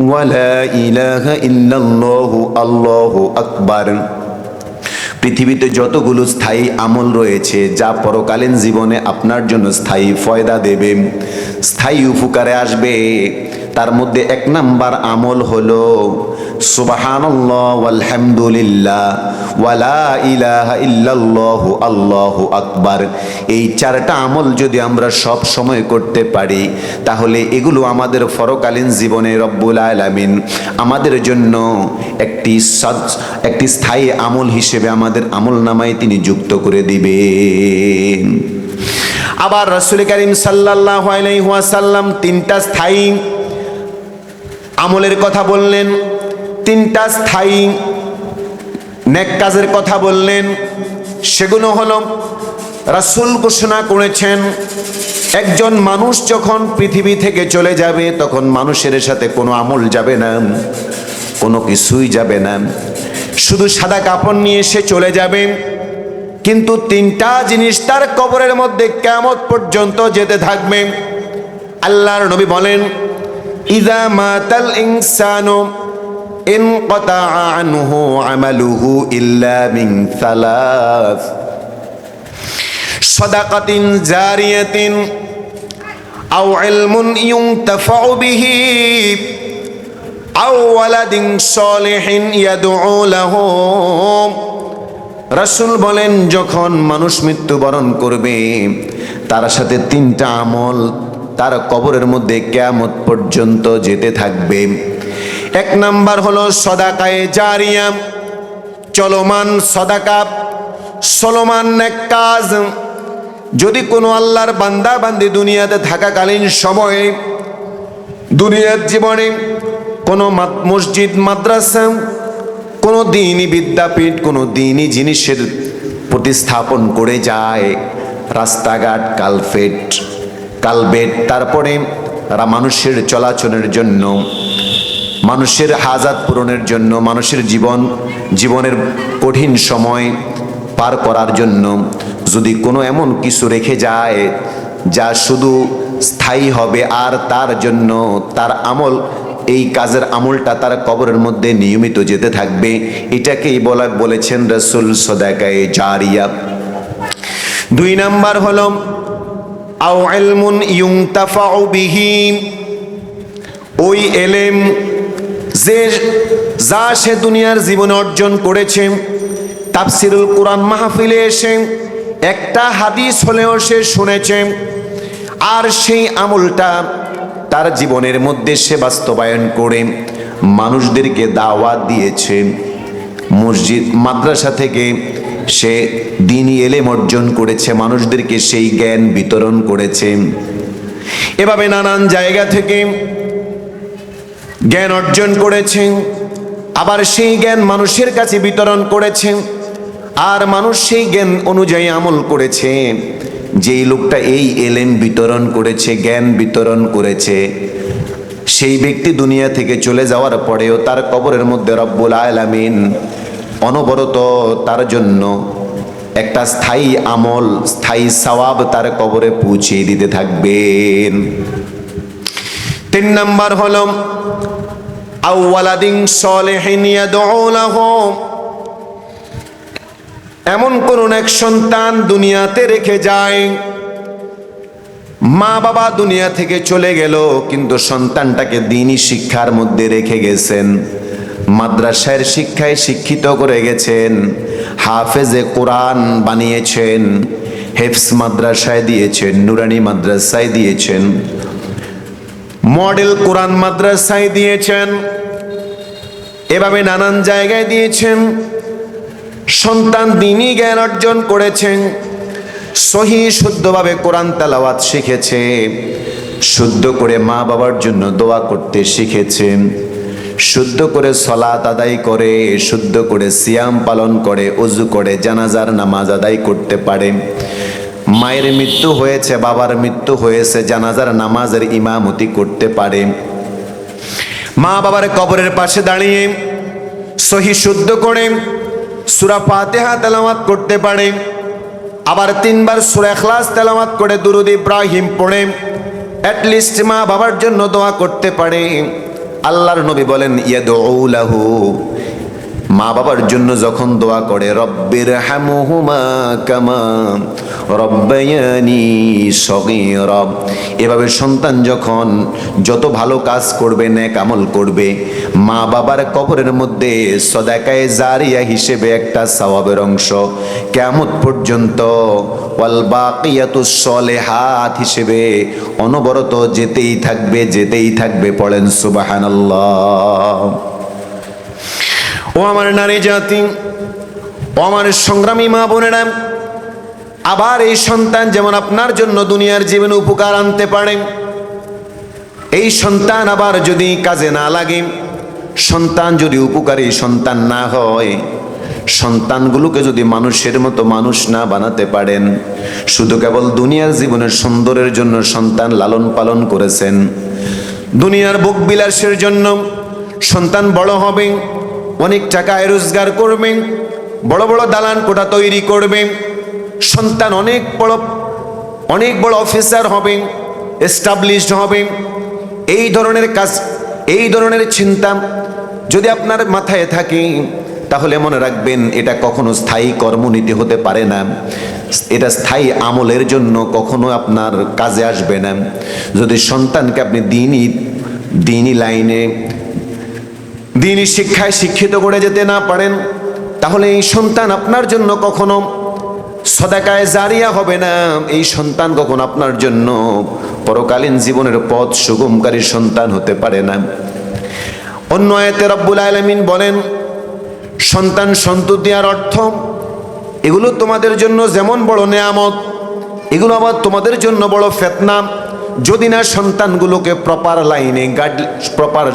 ওয়ালা ইলাহা ইল্লাল্লাহু আল্লাহু আকবার। পৃথিবীতে যতগুলো স্থায়ী আমল রয়েছে, যা পরকালীন জীবনে আপনার জন্য স্থায়ী ফয়দা দেবে, স্থায়ী উপকারে আসবে, তার মধ্যে এক নাম্বার আমল হলো সুবহানাল্লাহ ওয়ালহামদুলিল্লাহ ওয়ালা ইলাহা ইল্লাল্লাহু আল্লাহু আকবার। এই চারটা আমল যদি আমরা সব সময় করতে পারি, তাহলে এগুলো আমাদের পরকালীন জীবনে রব্বুল আলামিন আমাদের জন্য একটি স্থায়ী আমল হিসেবে আমাদের আমল নামায় তিনি যুক্ত করে দিবেন। আবার রাসূল কারীম সাল্লাল্লাহু আলাইহি ওয়াসাল্লাম তিনটা স্থায়ী আমলের কথা বললেন, তিনটা স্থায়ী নেক কাজের কথা বললেন। সেগুলো হলো, রাসূল ঘোষণা করেছেন, একজন মানুষ যখন পৃথিবী থেকে চলে যাবে, তখন মানুষের সাথে কোনো আমল যাবে না, কোনো কিছুই যাবে না, শুধু সাদা কাপড় নিয়ে সে চলে যাবে। কিন্তু তিনটা জিনিস তার কবরের মধ্যে কিয়ামত পর্যন্ত যেতে থাকবে। আল্লাহর নবী বলেন, ইযা মাতাল ইনসানু ইনকাতা আনহু আমালুহু ইল্লা মিন সালাস, সাদাকাতিন জারিয়াতিন আও ইলমুন ইউনতাফাউ বিহি আও ওয়ালাদিন সালিহিন ইয়াদউ লাহু। রাসূল বলেন, যখন মানুষ মৃত্যুবরণ করবে, তার সাথে তিনটা আমল তার কবরের মধ্যে কিয়ামত পর্যন্ত যেতে থাকবে। এক নাম্বার হলো সদাকায়ে জারিয়া, চলমান সদাকা, চলমান নেক কাজ, যদি কোনো আল্লাহর বান্দা বান্দি দুনিয়াতে থাকাকালীন সময়ে দুনিয়ার জীবনে কোনো মসজিদ, মাদ্রাসা, কোনো দ্বীনি বিদ্যাপীঠ, কোনো দ্বীনি জিনিসের প্রতিস্থাপন করে যায়, রাস্তাঘাট, কালবেট, তারপরে মানুষের চলাচলের জন্য, মানুষের হাজাত পূরণের জন্য, মানুষের জীবনের কঠিন সময় পার করার জন্য যদি কোনো এমন কিছু রেখে যায় যা শুধু স্থায়ী হবে, আর তার জন্য তার আমল, এই কাজের আমলটা তার কবরের মধ্যে নিয়মিত যেতে থাকবে, এটাকেই বলেছেন রাসূল সাদাকায়ে জারিয়া। 2 নাম্বার হলো আও ইলমুন ইউনতাফাউ বিহি, ওই এলেম যা সে দুনিয়ার জীবনে অর্জন করেছে, তাফসিরুল কোরআন মাহফিলে এসে একটা হাদিস হলেও সে শুনেছে, আর সেই আমলটা তার জীবনের মধ্যে সে বাস্তবায়ন করে মানুষদেরকে দাওয়াত দিয়েছে, মসজিদ মাদ্রাসা থেকে সে দ্বীনি ইলম অর্জন করেছে, মানুষদেরকে সেই জ্ঞান বিতরণ করেছে, এভাবে নানান জায়গা থেকে জ্ঞান অর্জন করেছে, আবার সেই জ্ঞান মানুষের কাছে বিতরণ করেছে, আর মানুষ সেই জ্ঞান অনুযায়ী আমল করেছে। যেই লোকটা এই এলেম বিতরণ করেছে, জ্ঞান বিতরণ করেছে, সেই ব্যক্তি দুনিয়া থেকে চলে যাওয়ার পরেও তার কবরের মধ্যে রব্বুল আলামিন অনবরত তার জন্য একটা স্থায়ী আমল, স্থায়ী সওয়াব তার কবরে পৌঁছে দিতে থাকবেন। 3 নাম্বার হলো আওয়ালাদিন সলিহিন ইয়াদউ লাহু, এমন কোন এক সন্তান দুনিয়াতে রেখে যায়, মা বাবা দুনিয়া থেকে চলে গেল, কিন্তু সন্তানটাকে দ্বীনি শিক্ষার মধ্যে রেখে গেছেন, মাদ্রাসার শিক্ষায় শিক্ষিত করে গেছেন, হাফেজে কোরআন বানিয়েছেন, হেফজ মাদ্রাসায় দিয়েছেন, নুরানি মাদ্রাসায় দিয়েছেন, মডেল কোরআন মাদ্রাসায় দিয়েছেন, এভাবে নানান জায়গায় দিয়েছেন। সন্তান দ্বীনি জ্ঞান অর্জন করেছেন, সহি শুদ্ধভাবে কোরআন তেলাওয়াত শিখেছে, শুদ্ধ করে মা বাবার জন্য দোয়া করতে শিখেছে, শুদ্ধ করে সালাত আদায় করে, শুদ্ধ করে সিয়াম পালন করে, ওযু করে জানাজার নামাজ আদায় করতে পারে। মায়ের মৃত্যু হয়েছে, বাবার মৃত্যু হয়েছে, জানাজার নামাজের ইমামতি করতে পারে। মা বাবার কবরের পাশে দাঁড়িয়ে সহি শুদ্ধ করে সূরা ফাতিহা তেলাওয়াত করতে পারে, আবার 3 বার সূরা ইখলাস তেলাওয়াত করে দুরূদ ইব্রাহিম পড়ে অ্যাটলিস্ট মা বাবার জন্য দোয়া করতে পারে। আল্লাহর নবী বলেন ইয়াদউ লাহু, মা বাবার জন্য যখন দোয়া করে রব্বির হামহুমা কামা রব্বায়ানি সগীরা, এভাবে সন্তান যখন যত ভালো কাজ করবে, নেক আমল করবে, মা বাবার কবরের মধ্যে সদাকায়ে জারিয়া হিসেবে একটা সওয়াবের অংশ কিয়ামত পর্যন্ত ওয়াল বাকিয়াতুস সলিহাত হিসেবে অনবরত যেতেই থাকবে। পড়েন সুবহানাল্লাহ। ও আমার নারী জাতি, ও আমার সংগ্রামী মা বোনেরা, আবার এই সন্তান যেমন আপনার জন্য দুনিয়ার জীবনে উপকার আনতে পারে, এই সন্তান আবার যদি কাজে না লাগে, সন্তান যদি উপকারী সন্তান না হয়, সন্তানগুলোকে যদি মানুষের মতো মানুষ না বানাতে পারেন, শুধু কেবল দুনিয়ার জীবনের সুন্দরের জন্য সন্তান লালন পালন করেছেন, দুনিয়ার ভোগ বিলাসের জন্য সন্তান বড় হবে, অনেক টাকা রোজগার করবে, বড় বড় দালান কোঠা তৈরি করবে, সন্তান অনেক বড় অফিসার হবে, এস্টাবলিশড হবে, এই ধরনের কাজ, এই ধরনের চিন্তা যদি আপনার মাথায় থাকে, তাহলে মনে রাখবেন এটা কখনো স্থায়ী কর্মনীতি হতে পারে না, এটা স্থায়ী আমলের জন্য কখনো আপনার কাজে আসবে না। যদি সন্তানকে আপনি দ্বীনি লাইনে, দ্বীনি শিক্ষায় শিক্ষিত করে যেতে না পারেন, তাহলে এই সন্তান আপনার জন্য কখনো সদাকায়ে জারিয়া হবে না, এই সন্তান কখনো আপনার জন্য পরকালীন জীবনের পথ সুগমকারী সন্তান হতে পারে না। অন্য আয়াতে রব্বুল আলামিন বলেন, সন্তান সন্ততি আর অর্থ এগুলো তোমাদের জন্য যেমন বড় নেয়ামত, এগুলো আবার তোমাদের জন্য বড় ফিতনা। যদি না সন্তানগুলোকে প্রপার লাইনে প্রপার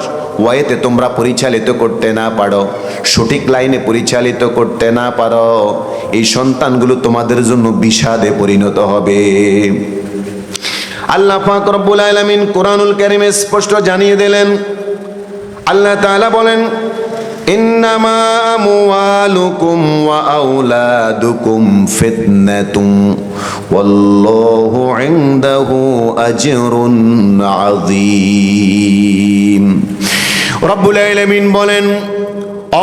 ওয়েতে তোমরা পরিচালিত করতে না পারো, সঠিক লাইনে পরিচালিত করতে না পারো, এই সন্তানগুলো তোমাদের জন্য বিষাদে পরিণত হবে। আল্লাহ পাক রব্বুল আলামিন কোরআনুল কারীমে স্পষ্ট জানিয়ে দিলেন। আল্লাহ তাআলা বলেন, ইন্নামা আমওয়ালুকুম ওয়া আওলাদুকুম ফিতনাতুন ওয়াল্লাহু ইনদাহু আজরুন আযীম। রব্বুল আলামিন বলেন,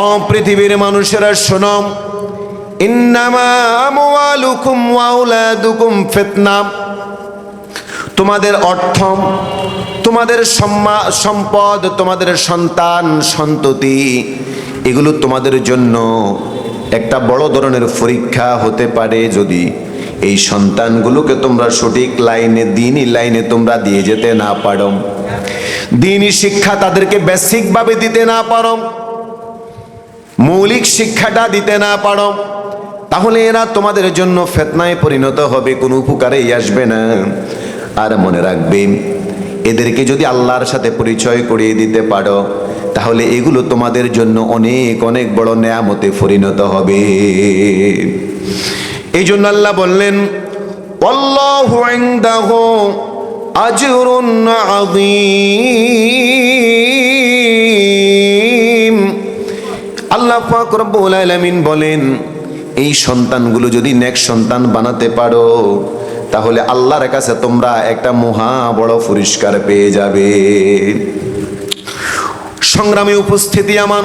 ও পৃথিবীর মানুষেরা শোনো, ইন্নামা আমওয়ালুকুম ওয়া আওলাদুকুম ফিতনা, তোমাদের অর্থ, তোমাদের সম্পদ, তোমাদের সন্তান সন্ততি, এগুলো তোমাদের জন্য একটা বড় ধরনের পরীক্ষা হতে পারে। যদি এই সন্তানগুলোকে তোমরা সঠিক লাইনে, দ্বীনি লাইনে তোমরা দিয়ে যেতে না পারো, দ্বীনি শিক্ষা তাদেরকে বেসিকভাবে দিতে না পারো, মৌলিক শিক্ষাটা দিতে না পারো, তাহলে এরা তোমাদের জন্য ফিতনায় পরিণত হবে, কোনো উপকারেই আসবে না। আর মনে রাখবে, এদেরকে যদি আল্লাহর সাথে পরিচয় করিয়ে দিতে পারো, তাহলে এগুলো তোমাদের জন্য অনেক অনেক বড় নেয়ামতে পরিণত হবে। এই জন্য আল্লাহ বললেন, আল্লাহু ইনদাহু আজরুন আযীম। আল্লাহ পাক রব্বুল আলামিন বলেন, এই সন্তানগুলো যদি নেক সন্তান বানাতে পারো, তাহলে আল্লাহর কাছে তোমরা একটা মহা বড় পুরস্কার পেয়ে যাবে। সংগ্রামী উপস্থিতি আমার,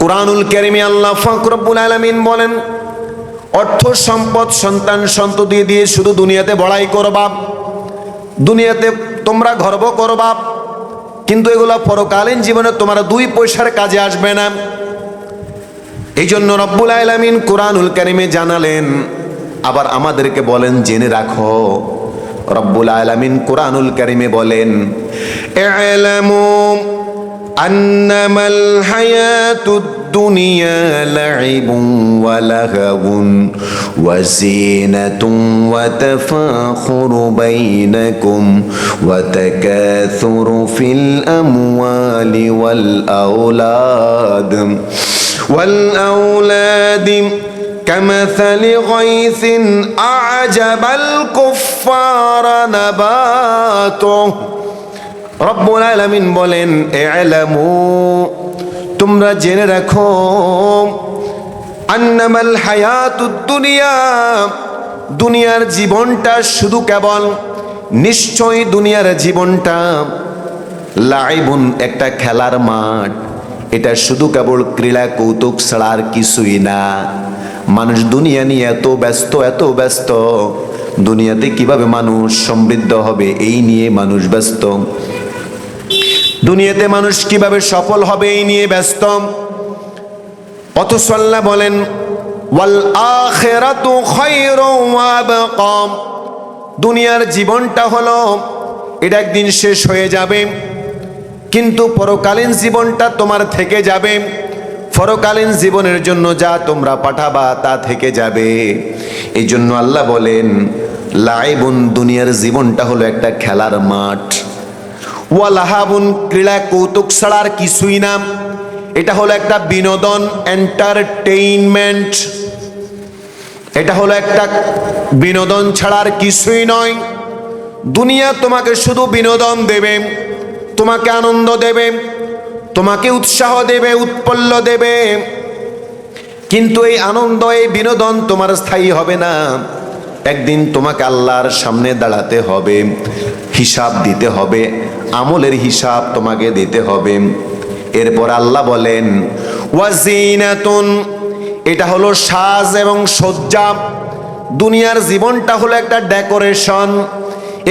কোরআনুল কারীমে আল্লাহ পাক রব্বুল আলামিন বলেন, অর্থ সম্পদ সন্তান সন্ততি দিয়ে শুধু দুনিয়াতে বড়াই করবা, দুনিয়াতে তোমরা গর্ব করবা, কিন্তু এগুলো পরকালীন জীবনে তোমার 2 পয়সার কাজে আসবে না। এই জন্য রব্বুল আলামিন কোরআনুল কারীমে জানালেন, আবার আমাদেরকে বলেন জেনে রাখো। রব্বুল আলামিন কোরআনুল কারীমে বলেন, ই'লামু আন্নামাল হায়াতুদ দুনিয়া লাইবুন ওয়া লাহবুন ওয়া যিনাতুন ওয়া তাফাখুরু বাইনাকুম ওয়া তাকাথুরু ফিল আমওয়ালি ওয়াল আওলাদ كمثل غيث أعجب الكفار نباته। রব্বুল আলামিন বলেন, ই'লামু, তোমরা জেনে রাখো, আন্নামাল হায়াতুদ দুনিয়া, দুনিয়ার জীবনটা শুধু কেবল, নিশ্চয়ই দুনিয়ার জীবনটা লাইবুন, একটা খেলার মাঠ, এটা শুধু কেবল ক্রীড়া কৌতুক ছাড়া আর কিছুই না। মানুষ দুনিয়া নিয়ে এত ব্যস্ত, দুনিয়াতে কিভাবে মানুষ সমৃদ্ধ হবে এই নিয়ে মানুষ ব্যস্ত, দুনিয়াতে মানুষ কিভাবে সফল হবে এই নিয়ে ব্যস্ত। অথচ আল্লাহ বলেন, ওয়াল আখিরাতু খায়রুন ওয়া আবকা, দুনিয়ার জীবনটা হলো, এটা একদিন শেষ হয়ে যাবে, কিন্তু পরকালীন জীবনটা তোমার থেকে যাবে। পরকালীন জীবনের জন্য যা তোমরা পাঠাবা তা থেকে যাবে। এই জন্য আল্লাহ বলেন, লাইবুন, দুনিয়ার জীবনটা হলো একটা খেলার মাঠ, ওয়া লাহাবুন, ক্রীড়া কৌতুক ছাড়া আর কিছুই না, এটা হলো একটা বিনোদন, এন্টারটেইনমেন্ট, এটা হলো একটা বিনোদন ছাড়া আর কিছুই নয়। দুনিয়া তোমাকে শুধু বিনোদন দেবে, তোমাকে আনন্দ দেবে, তোমাকে উৎসাহ দেবে, উৎপল্ল দেবে, কিন্তু এই আনন্দ, এই বিনোদন তোমার স্থায়ী হবে না। একদিন তোমাকে আল্লাহর সামনে দাঁড়াতে হবে, হিসাব দিতে হবে, আমলের হিসাব তোমাকে দিতে হবে। এরপর আল্লাহ বলেন, ওয়াজিনাতুন, এটা হলো সাজ এবং সজ্জা। দুনিয়ার জীবনটা হলো একটা ডেকোরেশন,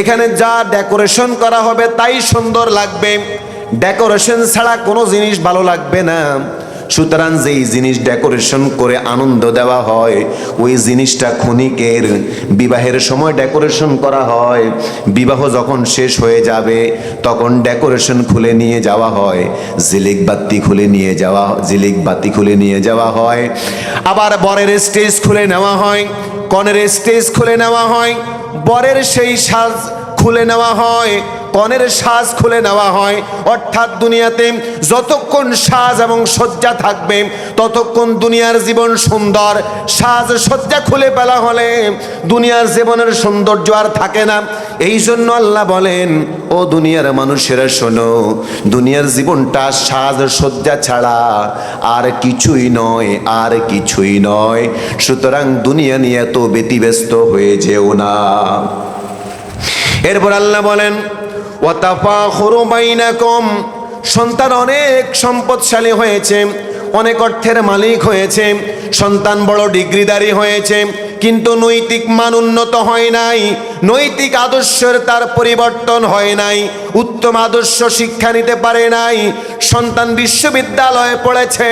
এখানে যা ডেকোরেশন করা হবে তাই সুন্দর লাগবে, ডেকোরেশন ছাড়া কোনো জিনিস ভালো লাগবে না। সুতরাং যেই জিনিস ডেকোরেশন করে আনন্দ দেওয়া হয় ওই জিনিসটা ক্ষণিকের। বিবাহের সময় ডেকোরেশন করা হয়, বিবাহ যখন শেষ হয়ে যাবে তখন ডেকোরেশন খুলে নিয়ে যাওয়া হয়, ঝিলিক বাতি খুলে নিয়ে যাওয়া হয়। আবার বরের স্টেজ খুলে নেওয়া হয়, কনের স্টেজ খুলে নেওয়া হয়, বরের সেই সাজ খুলে নেওয়া হয়, কনের সাজ খুলে নেওয়া হয়। অর্থাৎ দুনিয়াতে যতক্ষণ সাজ এবং সজ্জা থাকবে ততক্ষণ দুনিয়ার জীবন সুন্দর। সাজ সজ্জা খুলে ফেলা হলে দুনিয়ার জীবনের সৌন্দর্য আর থাকে না। এই জন্য আল্লাহ বলেন, ও দুনিয়ার মানুষেরা শোনো, দুনিয়ার জীবনটা সাজ সজ্জা ছাড়া আর কিছুই নয়। সুতরাং দুনিয়া নিয়ে এত ব্যতিব্যস্ত হয়ে যেও না। এরপর আল্লাহ বলেন, ওয়াতাফাখুরু বাইনাকুম, সন্তান অনেক সম্পদশালী হয়েছে, অনেক অর্থের মালিক হয়েছে, সন্তান বড় ডিগ্রিধারী হয়েছে, কিন্তু নৈতিক মান উন্নত হয় নাই, নৈতিক আদর্শের তার পরিবর্তন হয় নাই, উত্তম আদর্শ শিক্ষা নিতে পারে নাই। সন্তান বিশ্ববিদ্যালয়ে পড়েছে,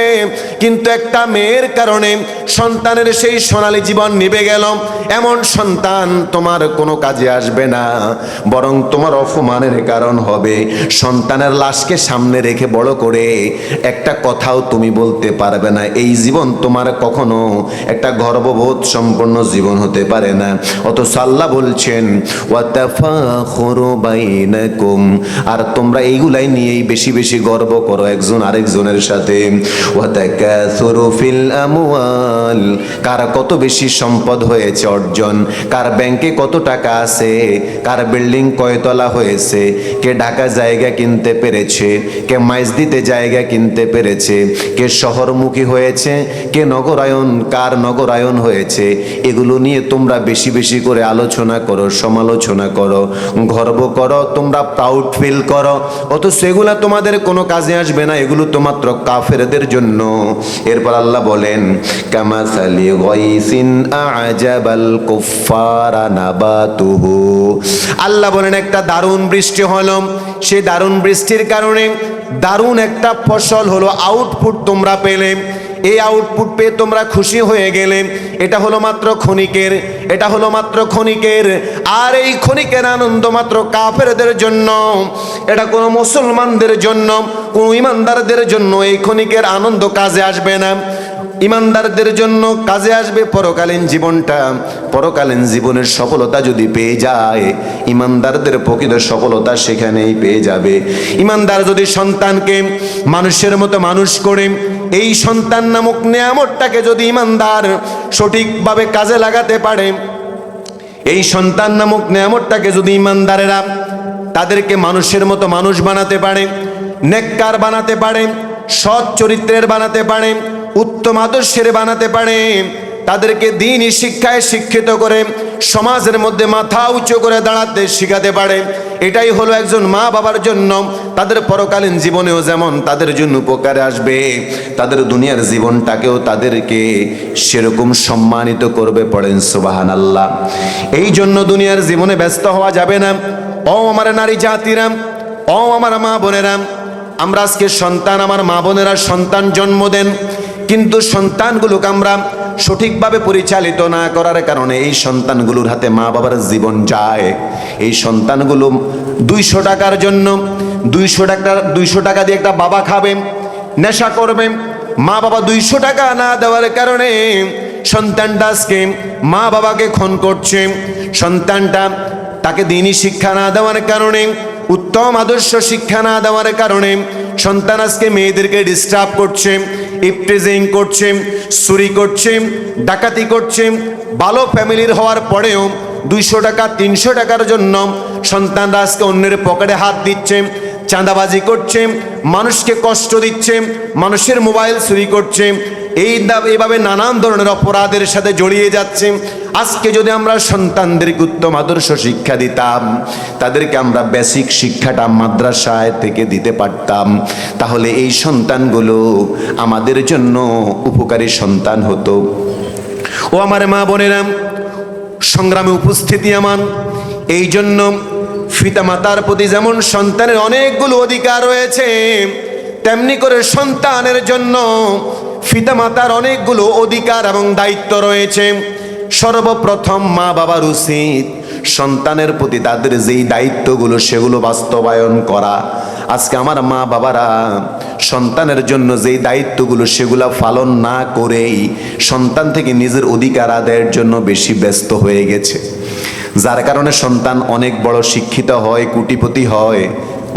কিন্তু একটা মেয়ের কারণে সন্তানের সেই সোনালী জীবন নিভে গেল। এমন সন্তান তোমার কোনো কাজে আসবে না, বরং তোমার অপমানের কারণ হবে। সন্তানের লাশকে সামনে রেখে বড় করে একটা কথাও তুমি বলতে পারবে না। এই জীবন তোমার কখনো একটা গর্ববোধ সম্পন্ন জীবন হতে পারে না। অথচ আল্লাহ বলছেন, ওয়াতাফাখুরু বাইনাকুম, আর তোমরা এইগুলাই নিয়েই বেশি বেশি গর্ব করো একজন আরেকজনের সাথে। ওয়াতাকাসুরু ফিল আমওয়াল, কার কত বেশি সম্পদ হয়েছে অর্জন, কার ব্যাংকে কত টাকা আছে, কার বিল্ডিং কয়তলা হয়েছে, কে ঢাকা জায়গা কিনতে পেরেছে, কে মাইজদিতে জায়গা কিনতে পেরেছে, কে শহরমুখী হয়েছে, কে নগরায়ন, কার নগরায়ন হয়েছে। এগুলো নিয়ে তোমরা বেশি বেশি করে আলোচনা করো, সমালোচনা করো, গর্ব করো, তোমরা প্রাউড ফিল করো। অথচ এগুলা তোমাদের কোনো কাজে আসবে না, এগুলো তো মাত্র কাফেরদের জন্য। এরপর আল্লাহ বলেন, কামাসালি গাইসিন আজাবাল কুফারা নাবাতুহু, আল্লাহ বলেন একটা দারুণ বৃষ্টি হলো, সেই দারুণ বৃষ্টির কারণে দারুণ একটা ফসল হলো, আউটপুট তোমরা পেলে। এই আউটপুট পেয়ে তোমরা খুশি হয়ে গেলে, এটা হলো মাত্র ক্ষণিকের। আর এই ক্ষণিকের আনন্দ মাত্র কাফেরদের জন্য, এটা কোনো মুসলমানদের জন্য, কোনো ইমানদারদের জন্য এই ক্ষণিকের আনন্দ কাজে আসবে না। ইমানদারদের জন্য কাজে আসবে পরকালীন জীবনটা। পরকালীন জীবনের সফলতা যদি পেয়ে যায়, ইমানদারদের প্রকৃত সফলতা সেখানেই পেয়ে যাবে। ইমানদার যদি সন্তানকে মানুষের মতো মানুষ করে, এই সন্তান নামক নেয়ামতটাকে যদি ইমানদার সঠিকভাবে কাজে লাগাতে পারে, এই সন্তান নামক নেয়ামতটাকে যদি ইমানদারেরা তাদেরকে মানুষের মতো মানুষ বানাতে পারে, নেককার বানাতে পারে, সৎ চরিত্রের বানাতে পারে, উত্তম আদর্শের বানাতে পারে, তাদেরকে দ্বীনি শিক্ষায় শিক্ষিত করে সমাজের মধ্যে মাথা উঁচু করে দাঁড়াতে শিখাতে পারে, এটাই হলো একজন মা বাবার জন্য তাদের পরকালীন জীবনেও যেমন তাদের জন্য উপকারে আসবে, তাদের দুনিয়ার জীবনটাকেও তাদেরকে সেরকম সম্মানিত করবে। পড়েন সুবহানাল্লাহ। এই জন্য দুনিয়ার জীবনে ব্যস্ত হওয়া যাবে না। ও আমার নারী জাতিরা, ও আমার মা বোনেরা, আমরা আজকে সন্তান, আমার মা বোনেরা সন্তান জন্ম দেন, কিন্তু সন্তানগুলোকে আমরা সঠিকভাবে পরিচালিত না করার কারণে এই সন্তানগুলোর হাতে মা বাবার জীবন যায়। এই সন্তানগুলো 200 টাকার জন্য 200 টাকা দিয়ে একটা বাবা খাবে, নেশা করবে। মা বাবা 200 টাকা না দেওয়ার কারণে সন্তানটা আজকে মা বাবাকে খুন করছে। সন্তানটা তাকে দ্বীনি শিক্ষা না দেওয়ার কারণে, উত্তম আদর্শ শিক্ষা না দেওয়ার কারণে সন্তান আজকে মেয়েদেরকে ডিস্টার্ব করছে, ইফটিজিং করছে, চুরি করছে, ডাকাতি করছে। ভালো ফ্যামিলির হওয়ার পরেও 200 টাকা 300 টাকার জন্য সন্তানরা আজকে অন্যের পকেটে হাত দিচ্ছে, চাঁদাবাজি করছে, মানুষকে কষ্ট দিচ্ছে, মানুষের মোবাইল চুরি করছে। এইভাবে নানান ধরনের অপরাধের সাথে জড়িয়ে যাচ্ছে। আজকে যদি আমরা সন্তানদেরকে উত্তম আদর্শ শিক্ষা দিতাম, তাদেরকে আমরা বেসিক শিক্ষাটা মাদ্রাসায় থেকে দিতে পারতাম, তাহলে এই সন্তানগুলো আমাদের জন্য উপকারী সন্তান হতো। ও আমার মা বোনেরা, সংগ্রামে উপস্থিতি আমার, এই জন্য পিতা মাতার প্রতি যেমন সন্তানের অনেকগুলো অধিকার রয়েছে, তেমনি করে সন্তানের জন্য পিতামাতার অনেকগুলো অধিকার এবং দায়িত্ব রয়েছে। সর্বপ্রথম মা বাবার উচিত সন্তানের প্রতি তাদের যেই দায়িত্বগুলো সেগুলো বাস্তবায়ন করা। আজকে আমার মা বাবারা সন্তানের জন্য যেই দায়িত্বগুলো সেগুলো পালন না করেই সন্তান থেকে নিজের অধিকার আদায়ের জন্য বেশি ব্যস্ত হয়ে গেছে, যার কারণে সন্তান অনেক বড় শিক্ষিত হয়, কোটিপতি হয়,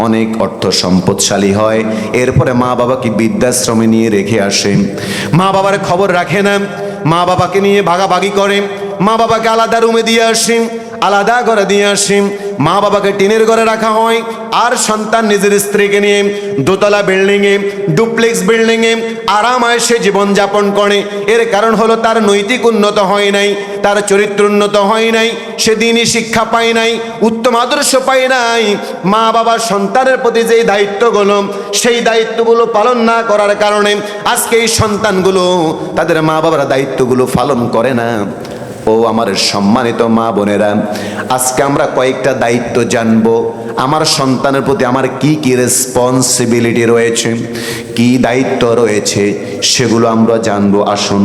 অনেক অর্থ সম্পদশালী হয়, এরপরে মা বাবাকে বৃদ্ধাশ্রমে নিয়ে রেখে আসে। মা বাবার খবর রাখে না, মা বাবাকে নিয়ে ভাগাভাগি করে, মা বাবাকে আলাদা রুমে দিয়ে আসে, আলাদা ঘরে দিয়ে আসে, মা বাবাকে টিনের ঘরে রাখা হয়। আর সন্তান নিজের স্ত্রীকে নিয়ে দোতলা বিল্ডিংয়ে, ডুপ্লেক্স বিল্ডিংয়ে আরাম আয়েশে জীবনযাপন করে। এর কারণ হলো তার নৈতিক উন্নত হয় নাই, তার চরিত্র উন্নত হয় নাই, সে দিনই শিক্ষা পায় নাই, উত্তম আদর্শ পায় নাই। মা বাবার সন্তানের প্রতি যেই দায়িত্বগুলো সেই দায়িত্বগুলো পালন না করার কারণে আজকে এই সন্তানগুলো তাদের মা বাবার দায়িত্বগুলো পালন করে না। ও আমার সম্মানিত মা বোনেরা, আজকে আমরা কয়েকটা দায়িত্ব জানবো। আমার সন্তানের প্রতি আমার কি কি রেসপন্সিবিলিটি রয়েছে, কি দায়িত্ব রয়েছে, সেগুলো আমরা জানবো। আসুন,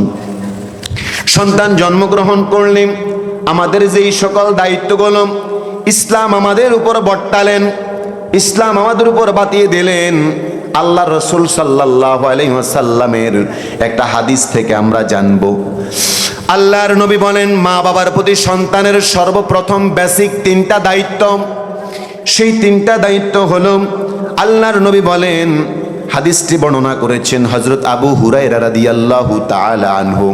সন্তান জন্মগ্রহণ করলে আমাদের যেই সকল দায়িত্বগুলো ইসলাম আমাদের উপর বর্তালেন, ইসলাম আমাদের উপর বাতিয়ে দিলেন, আল্লাহ রসুল সাল্লাল্লাহু আলাইহি ওয়াসাল্লামের একটা হাদিস থেকে আমরা জানবো। আল্লাহর নবী বলেন, মা বাবার প্রতি সন্তানের সর্বপ্রথম বেসিক তিনটা দায়িত্ব। সেই তিনটা দায়িত্ব হলো, আল্লাহর নবী বলেন, হাদিসটি বর্ণনা করেছেন হযরত আবু হুরায়রা রাদিয়াল্লাহু তাআলা আনহু।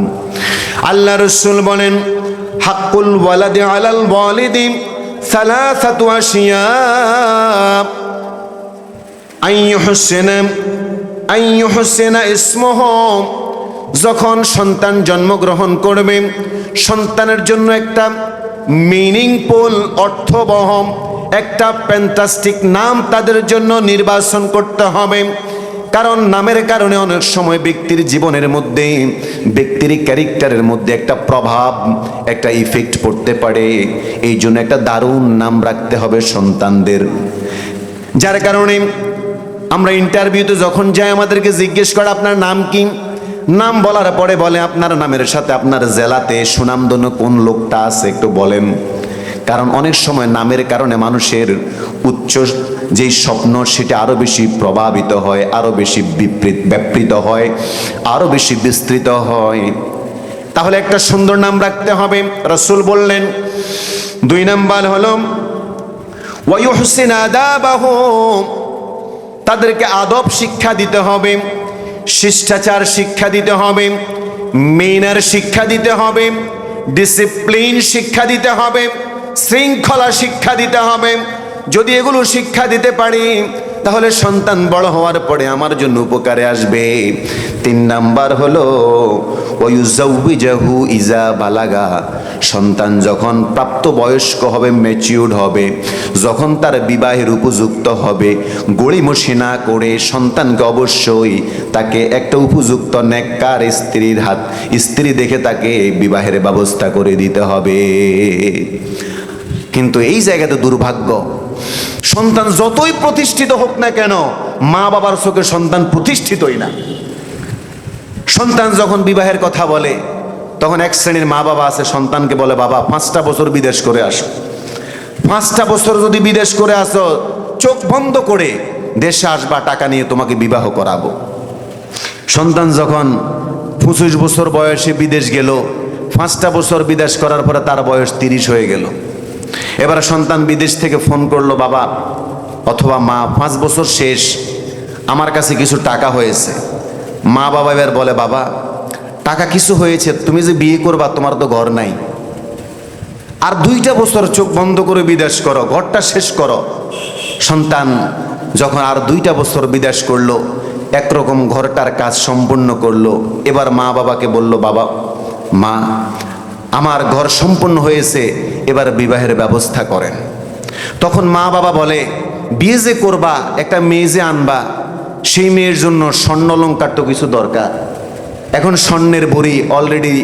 আল্লাহ রাসূল বলেন, হাক্কুল ওয়ালাদি আলাল ওয়ালিদি সালাসাতু আশিয়া, আইয়ুহসিনা ইসমুহু। যখন সন্তান জন্মগ্রহণ করবে, সন্তানের জন্য একটা মিনিংফুল, অর্থবহ, একটা ফ্যান্টাস্টিক নাম তাদের জন্য নির্বাচন করতে হবে। কারণ নামের কারণে অনেক সময় ব্যক্তির জীবনের মধ্যে, ব্যক্তির ক্যারেক্টারের মধ্যে একটা প্রভাব, একটা ইফেক্ট পড়তে পারে। এই জন্য একটা দারুণ নাম রাখতে হবে সন্তানদের। যার কারণে আমরা ইন্টারভিউতে যখন যাই আমাদেরকে জিজ্ঞেস করে আপনার নাম কি, নাম বলার পরে বলে আপনার নামের সাথে আপনার জেলাতে সুনামধন্য কোন লোকটা আছে একটু বলেন। কারণ অনেক সময় নামের কারণে মানুষের উচ্চ যেই স্বপ্ন সেটা আরো বেশি প্রভাবিত হয়, আরো বেশি ব্যাপৃত হয়, আরো বেশি বিস্তৃত হয়। তাহলে একটা সুন্দর নাম রাখতে হবে। রাসূল বললেন, 2 নাম্বার হলো ওয়ায়ুহসিন আদাবাহু, তাদেরকে আদব শিক্ষা দিতে হবে, শিষ্টাচার শিক্ষা দিতে হবে, মেনার শিক্ষা দিতে হবে, ডিসিপ্লিন শিক্ষা দিতে হবে, শৃঙ্খলা শিক্ষা দিতে হবে। যদি এগুলো শিক্ষা দিতে পারি তাহলে সন্তান বড় হওয়ার পরে আমার জন্য উপকারে আসবে। 3 নাম্বার হলো ওয়ায়ুজাউবিজাহু ইজা বালাগা, সন্তান যখন প্রাপ্তবয়স্ক হবে, ম্যাচিউরড হবে, যখন তার বিবাহের উপযুক্ত হবে, গড়িমসি না করে সন্তানকে অবশ্যই তাকে একটা উপযুক্ত নেককার স্ত্রী দেখে তাকে বিবাহের ব্যবস্থা করে দিতে হবে। কিন্তু এই জায়গাতে দুর্ভাগ্য, সন্তান যতই প্রতিষ্ঠিত হোক না কেন, মা বাবার চোখে সন্তান প্রতিষ্ঠিতই না। সন্তান যখন বিবাহের কথা বলে তখন এক শ্রেণীর মা বাবা আছে, সন্তানকে বলে, বাবা 5টা বছর বিদেশ করে আসো, 5টা বছর যদি বিদেশ করে আসো, চোখ বন্ধ করে দেশে আসবা, টাকা নিয়ে তোমাকে বিবাহ করাবো। সন্তান যখন 25 বছর বয়সে বিদেশ গেল, 5টা বছর বিদেশ করার পরে তার বয়স 30 হয়ে গেল। এবার সন্তান বিদেশ থেকে ফোন করলো, বাবা অথবা মা, 5 বছর শেষ, আমার কাছে কিছু টাকা হয়েছে। মা বাবা এবার বলে, বাবা টাকা কিছু হয়েছে, তুমি যে বিয়ে করবা তোমার তো ঘর নাই, আর 2টা বছর চোখ বন্ধ করে বিদেশ করো, ঘরটা শেষ করো। সন্তান যখন আর 2টা বছর বিদেশ করলো, একরকম ঘরটার কাজ সম্পূর্ণ করলো। এবার মা বাবাকে বলল, বাবা মা আমার ঘর সম্পূর্ণ হয়েছে, এবার বিবাহের ব্যবস্থা করেন। তখন মা বাবা বলে, বিয়ে যে করবা, একটা মেয়ে যে আনবা, সেই মেয়ের জন্য স্বর্ণ অলংকার তো কিছু দরকার। এখন স্বর্ণের ভরি অলরেডি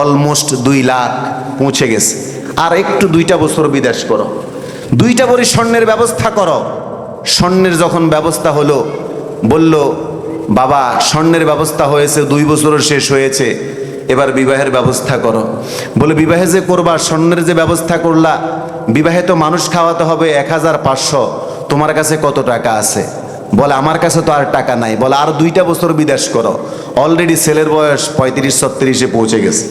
অলমোস্ট 2 লাখ পৌঁছে গেছে, আর একটু 2টা বছর বিদেশ করো, 2টা ভরি স্বর্ণের ব্যবস্থা করো। স্বর্ণের যখন ব্যবস্থা হলো, বলল বাবা স্বর্ণের ব্যবস্থা হয়েছে, 2 বছরও শেষ হয়েছে, এবার বিবাহের ব্যবস্থা করো। বলে বিবাহে যে করবা, স্বর্ণের যে ব্যবস্থা করলা, বিবাহে তো মানুষ খাওয়াতে হবে 1500, তোমার কাছে কত টাকা আছে? বলে আমার কাছে তো আর টাকা নাই। বলে আর 2টা বছর বিদেশ করো, অলরেডি ছেলের বয়স 35-36-এ পৌঁছে গেছে।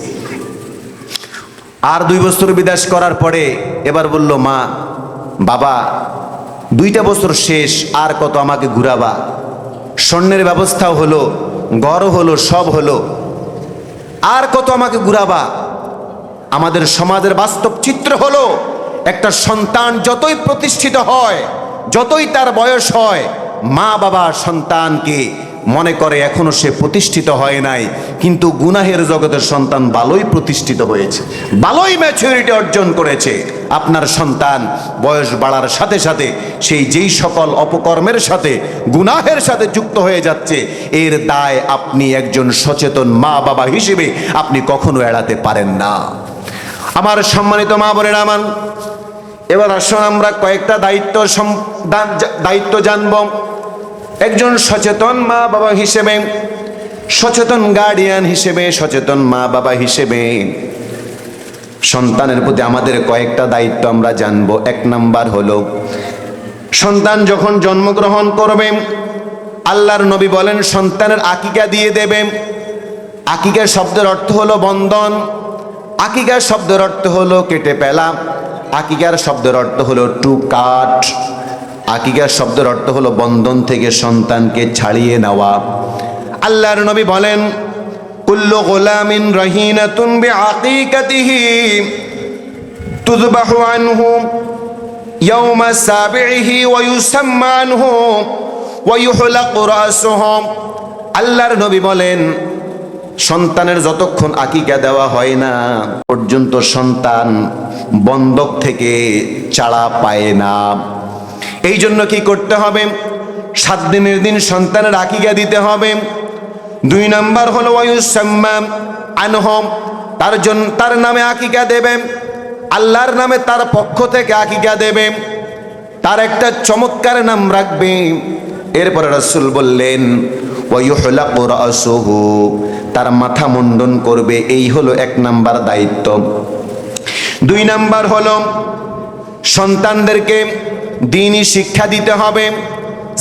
আর 2 বছর বিদেশ করার পরে এবার বলল মা, বাবা 2টা বছর শেষ, আর কত আমাকে ঘুরাবা? স্বর্ণের ব্যবস্থাও হলো, ঘরও হলো, সব হলো, আর কত আমাকে ঘুরাবা? আমাদের সমাজের বাস্তব চিত্র হলো, একটা সন্তান যতই প্রতিষ্ঠিত হয়, যতই তার বয়স হয়, মা বাবা সন্তানকে মনে করে এখনো সে প্রতিষ্ঠিত হয় নাই, কিন্তু গুনাহের জগতের সন্তান ভালোই প্রতিষ্ঠিত হয়েছে, ভালোই ম্যাচুরিটি অর্জন করেছে। আপনার সন্তান বয়স বাড়ার সাথে সাথে সেই যেই সকল অপকর্মের সাথে, গুনাহের সাথে যুক্ত হয়ে যাচ্ছে, এর দায় আপনি একজন সচেতন মা বাবা হিসেবে আপনি কখনো এড়াতে পারেন না। আমার সম্মানিত মা বোনেরা আমার, এবার আসুন আমরা কয়েকটা দায়িত্ব জানব। একজন সচেতন মা বাবা হিসেবে, সচেতন গার্ডিয়ান হিসেবে, সচেতন মা বাবা হিসেবে সন্তানের প্রতি আমাদের কয়েকটা দায়িত্ব আমরা জানব। 1 নাম্বার হলো, সন্তান যখন জন্মগ্রহণ করবে, আল্লাহর নবী বলেন সন্তানের আকিকা দিয়ে দেবে। আকিকা শব্দের অর্থ হলো বন্ধন, আকিকা শব্দের অর্থ হলো কেটে ফেলা, আকিকার শব্দের অর্থ হলো টু কাট, আকিকার শব্দের অর্থ হলো বন্ধন থেকে সন্তানকে ছাড়িয়ে নেওয়া। আল্লাহর নবী বলেন কুল্লু গোলামিন রহিনাতুন বিআকিকাতিহি তুযবাহু আনহু ইয়াওমা সাবিহি ওয়া ইউসাম্মা আনহু ওয়া ইউহলাকু রাসুহু। আল্লাহর নবী বলেন সন্তানের যতক্ষণ আকিকা দেওয়া হয় না পর্যন্ত সন্তান বন্ধক থেকে ছাড়া পায় না। এই জন্য কি করতে হবে? 7 দিনের দিন সন্তানের আকিকা দিতে হবে। 2 নাম্বার হলো ওয়ায়ুসাম্মা আনহু, তার নামে আকিকা দেবে, আল্লাহর নামে তার পক্ষ থেকে আকিকা দেবে, তার একটা চমৎকার নাম রাখবে। এরপরে রাসূল বললেন ওয়ায়ুহলাকু রাসুহু, তার মাথা মুন্ডন করবে। এই হলো 1 নাম্বার দায়িত্ব। 2 নাম্বার হলো সন্তানদেরকে দ্বীনি শিক্ষা দিতে হবে।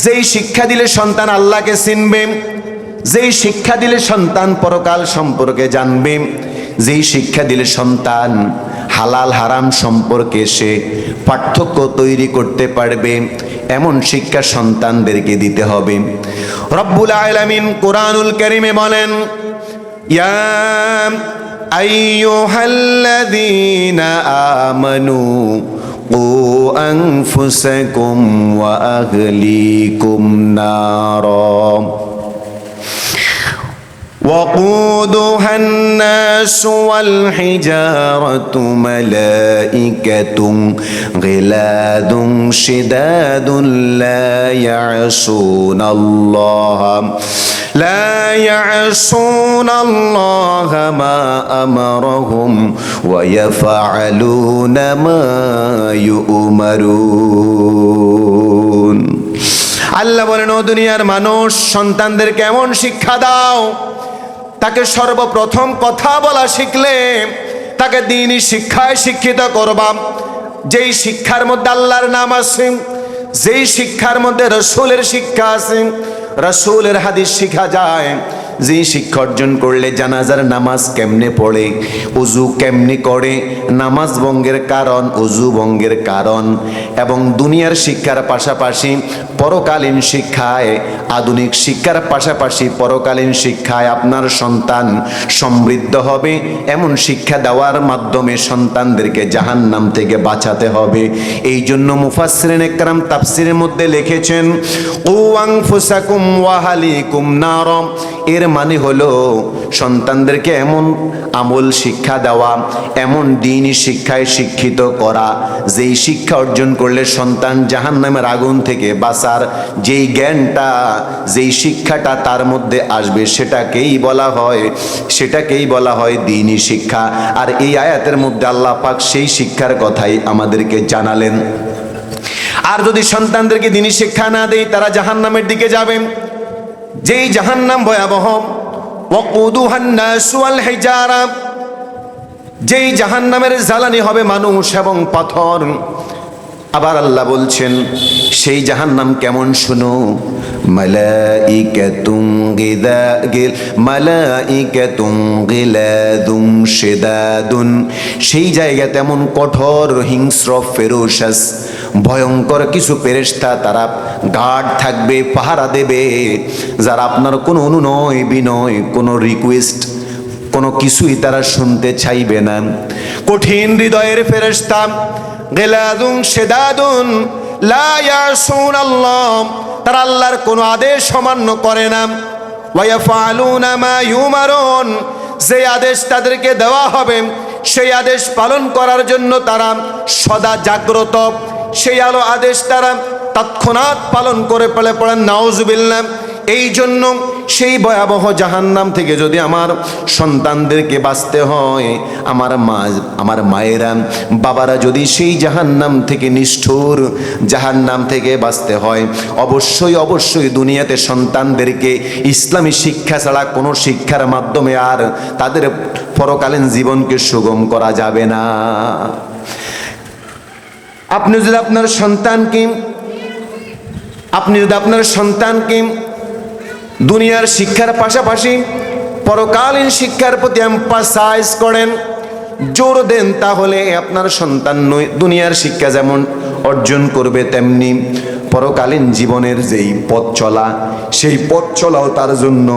যেই শিক্ষা দিলে সন্তান আল্লাহকে চিনবে, যেই শিক্ষা দিলে সন্তান পরকাল সম্পর্কে জানবে, যেই শিক্ষা দিলে সন্তান হালাল হারাম সম্পর্কে সে পার্থক্য তৈরি করতে পারবে, এমন শিক্ষা সন্তানদেরকে দিতে হবে। রব্বুল আলামিন কোরআনুল কারীমে বলেন ইয়া আইয়ুহাল্লাযীনা আমানু কু আনফুসাকুম ওয়া আহলিকুম নারা وقودها الناس والحجارة ملائكة غلاد شداد لا يعصون الله ما أمرهم ويفعلون ما يؤمرون। আল্লাহ বলেন ও দুনিয়ার মানুষ, সন্তানদের কেমন শিক্ষা দাও। তাকে সর্বপ্রথম কথা বলা শিখলে তাকে দ্বীনি শিক্ষায় শিক্ষিত করবা। যেই শিক্ষার মধ্যে আল্লাহর নাম আছে, যেই শিক্ষার মধ্যে রাসূলের শিক্ষা আছে, রাসূলের হাদিস শিখা যায়, যেই শিক্ষা অর্জন করলে জানাজার নামাজ কেমনে পড়ে, ওযু কেমনে করে, নামাজ ভঙ্গের কারণ, ওযু ভঙ্গের কারণ, এবং দুনিয়ার শিক্ষার পাশাপাশি পরকালীন শিক্ষায়, আধুনিক শিক্ষার পাশাপাশি পরকালীন শিক্ষায় আপনার সন্তান সমৃদ্ধ হবে, এমন শিক্ষা দেওয়ার মাধ্যমে সন্তানদেরকে জাহান্নাম থেকে বাঁচাতে হবে। এই জন্য মুফাসসিরিন ইকরাম তাফসীরের মধ্যে লিখেছেন কু আনফুসাকুম ওয়া আহলিকুম নার। এর মানে হলো সন্তানদেরকে এমন আমল শিক্ষা দেওয়া, এমন দ্বীনি শিক্ষায় শিক্ষিত করা, যেই শিক্ষা অর্জন করলে সন্তান জাহান্নামের আগুন থেকে বাঁচার যেই জ্ঞানটা, যেই শিক্ষাটা তার মধ্যে আসবে, সেটাকেই বলা হয় দ্বীনি শিক্ষা। আর এই আয়াতের মধ্যে আল্লাহ পাক সেই শিক্ষার কথাই আমাদেরকে জানালেন। আর যদি সন্তানদেরকে দ্বীনি শিক্ষা না দেই, তারা জাহান্নামের দিকে যাবে। যেই জাহান্নাম ভয়াবহ, ওয়াকুদুহান নাস ওয়াল হিজারা, যেই জাহান্নামের জ্বালানি হবে মানুষ এবং পাথর। আবার আল্লাহ বলছেন সেই জাহান্নাম কেমন শুনো, মালাইকাতুন গিলাদুন শিদাদুন, সেই জায়গা তেমন কঠোর, হিংস্র, ফেরোশাস, ভয়ঙ্কর কিছু ফেরেশতা তারা গার্ড থাকবে, পাহারা দেবে, যারা আপনার কোনো অনুনয় বিনয়, কোনো রিকোয়েস্ট, কোনো কিছুই তারা শুনতে চাইবে না। কঠিন হৃদয়ের ফেরেশতা, গিলাদুন শিদাদুন লা ইয়াসুন আল্লাহ, তারা আল্লাহর কোনো আদেশ অমান্য করে না। ওয়া ইয়াফআলুনা মা ইউমারুন, যে আদেশ তাদেরকে দেওয়া হবে সেই আদেশ পালন করার জন্য তারা সদা জাগ্রত, সেই আদেশ তারা তৎক্ষণাৎ পালন করে ফেলে। পড়েন নাউজুবিল্লাহ। এই জন্য সেই ভয়াবহ জাহান্নাম থেকে যদি আমার সন্তানদেরকে বাঁচতে হয়, আমার মায়েরা বাবারা যদি সেই জাহান্নাম থেকে, নিষ্ঠুর জাহান্নাম থেকে বাঁচতে হয়, অবশ্যই দুনিয়াতে সন্তানদেরকে ইসলামী শিক্ষা ছাড়া কোনো শিক্ষার মাধ্যমে আর তাদের পরকালীন জীবনকে সুগম করা যাবে না। আপনি যদি আপনার সন্তানকে দুনিয়ার শিক্ষার পাশাপাশি পরকালীন শিক্ষার প্রতি এমফাসাইজ করেন, জোর দেন, তাহলে আপনার সন্তান দুনিয়ার শিক্ষা যেমন অর্জন করবে, তেমনি পরকালীন জীবনের যেই পথ চলা, সেই পথ চলাও তার জন্য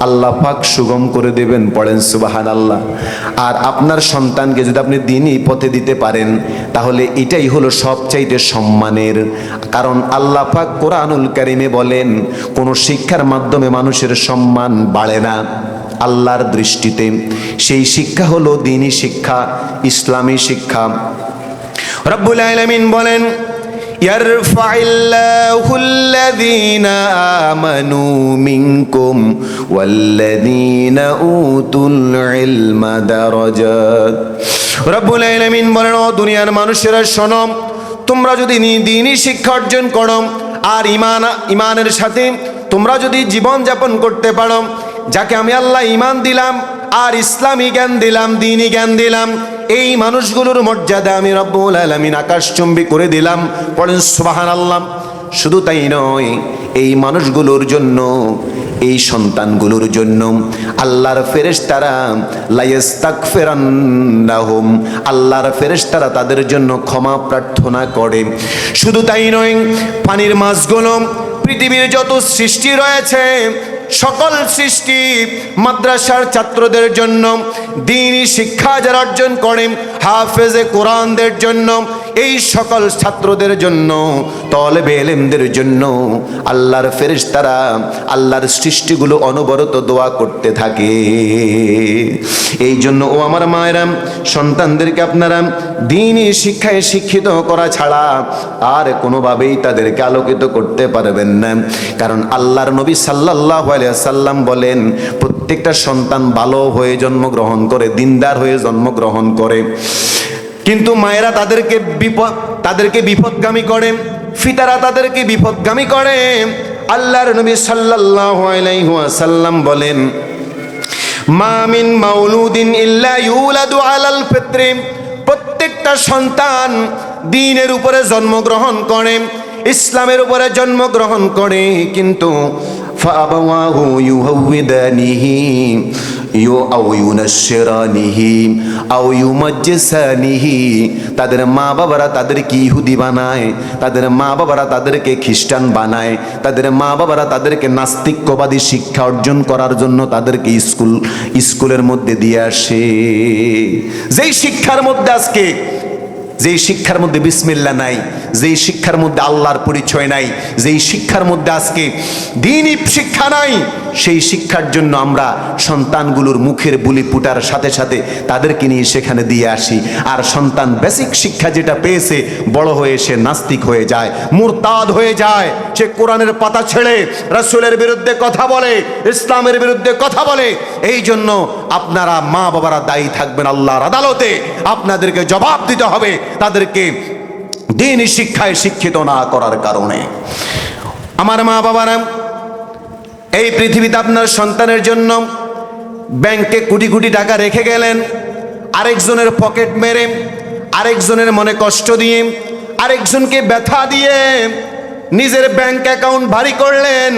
আল্লাহ পাক সুগম করে দেবেন। পড়েন সুবহানাল্লাহ। আর আপনার সন্তানকে যদি আপনি দ্বীনি পথে দিতে পারেন, তাহলে এটাই হলো সবচাইতে সম্মানের। কারণ আল্লাহ পাক কোরআনুল কারীমে বলেন, কোনো শিক্ষার মাধ্যমে মানুষের সম্মান বাড়ে না আল্লাহর দৃষ্টিতে। সেই শিক্ষা হলো দ্বীনি শিক্ষা, ইসলামী শিক্ষা। রব্বুল আলামিন বলেন, ইয়ারফাইল্লাহুল্লাযীনা আমানু মিনকুম ওয়াল্লাযীনা উতুল ইলমা দারাজাত। রব্বুল আলামিন বলেন, ও দুনিয়ার মানুষেরা শোনো, তোমরা যদি দ্বীনি শিক্ষা অর্জন করো আর ইমানের সাথে তোমরা যদি জীবন যাপন করতে পারো, যাকে আমি আল্লাহ ঈমান দিলাম আর ইসলামী জ্ঞান দিলাম, দ্বীনি জ্ঞান দিলাম, এই মানুষগুলোর মর্যাদা আমি রব্বুল আলামিন আকাশচুম্বী করে দিলাম। পড়েন সুবহানাল্লাহ। শুধু তাই নয়, এই মানুষগুলোর জন্য, এই সন্তানগুলোর জন্য আল্লাহর ফেরেশতারা লা ইস্তাগফিরান্নাহুম, আল্লাহর ফেরেশতারা তাদের জন্য ক্ষমা প্রার্থনা করে। শুধু তাই নয়, পানির মাছগুলো, পৃথিবীর যত সৃষ্টি রয়েছে সকল সৃষ্টি মাদ্রাসার ছাত্রদের জন্য, দ্বীনি শিক্ষা যারা অর্জন করেন, হাফেজে কোরআনদের জন্য, এই সকল ছাত্রদের জন্য, তলেবে ইলমদের জন্য আল্লাহর ফেরেশতারা, আল্লাহর সৃষ্টিগুলো অনবরত দোয়া করতে থাকে। এই জন্য ও আমার মায়েরা, সন্তানদেরকে আপনারা দ্বীনি শিক্ষায় শিক্ষিত করা ছাড়া আর কোনোভাবেই তাদেরকে আলোকিত করতে পারবেন না। কারণ আল্লাহর নবী সাল্লাল্লাহু আলাইহি ওয়াসাল্লাম বলেন, প্রত্যেকটা সন্তান ভালো হয়ে জন্মগ্রহণ করে, দিনদার হয়ে জন্মগ্রহণ করে, কিন্তু মায়েরা তাদেরকে বিপদগামী করে, পিতারা তাদেরকে বিপদগামী করে। আল্লাহর নবী সাল্লাল্লাহু আলাইহি ওয়াসাল্লাম বলেন, মা মিন মাউলুদিন ইল্লা ইউলাদু আলাল ফিত্রি, প্রত্যেকটা সন্তান দ্বীনের উপরে জন্মগ্রহণ করে, ইসলামের উপরে জন্মগ্রহণ করে, কিন্তু ফাআবাওয়াহু ইউহাউদানিহি আও ইউনাশশিরানিহি আও ইউমাজ্জিসানিহি, তাদের মা বাবারা তাদেরকে ইহুদি বানায়, তাদের মা বাবারা তাদেরকে খ্রিস্টান বানায়, তাদের মা বাবারা তাদেরকে নাস্তিক্যবাদী শিক্ষা অর্জন করার জন্য তাদেরকে স্কুলের মধ্যে দিয়ে আসে। যেই শিক্ষার মধ্যে আজকে, যেই শিক্ষার মধ্যে বিসমিল্লাহ নাই, যেই শিক্ষার মধ্যে আল্লাহর পরিচয় নাই, যেই শিক্ষার মধ্যে আজকে দ্বীনি শিক্ষা নাই, সেই শিক্ষার জন্য আমরা সন্তানগুলোর মুখের বুলি ফুটার সাথে সাথে তাদেরকে নিয়ে সেখানে দিয়ে আসি। আর সন্তান বেসিক শিক্ষা যেটা পেয়েছে, বড় হয়ে সে নাস্তিক হয়ে যায়, মুরতাদ হয়ে যায়, সে কোরআনের পাতা ছেড়ে রাসূলের বিরুদ্ধে কথা বলে, ইসলামের বিরুদ্ধে কথা বলে। এই জন্য আপনারা মা বাবারা দায়ী থাকবেন আল্লাহর আদালতে, আপনাদেরকে জবাব দিতে হবে তাদেরকে দ্বীনি শিক্ষায় শিক্ষিত না করার কারণে। আমার মা বাবারা, এই পৃথিবীতে আপনার সন্তানের জন্য ব্যাংকে কোটি কোটি টাকা রেখে গেলেন, আরেকজনের পকেট মেরে, আরেকজনের মনে কষ্ট দিয়ে, আরেকজনকে ব্যথা দিয়ে নিজের ব্যাংক অ্যাকাউন্ট ভারী করলেন,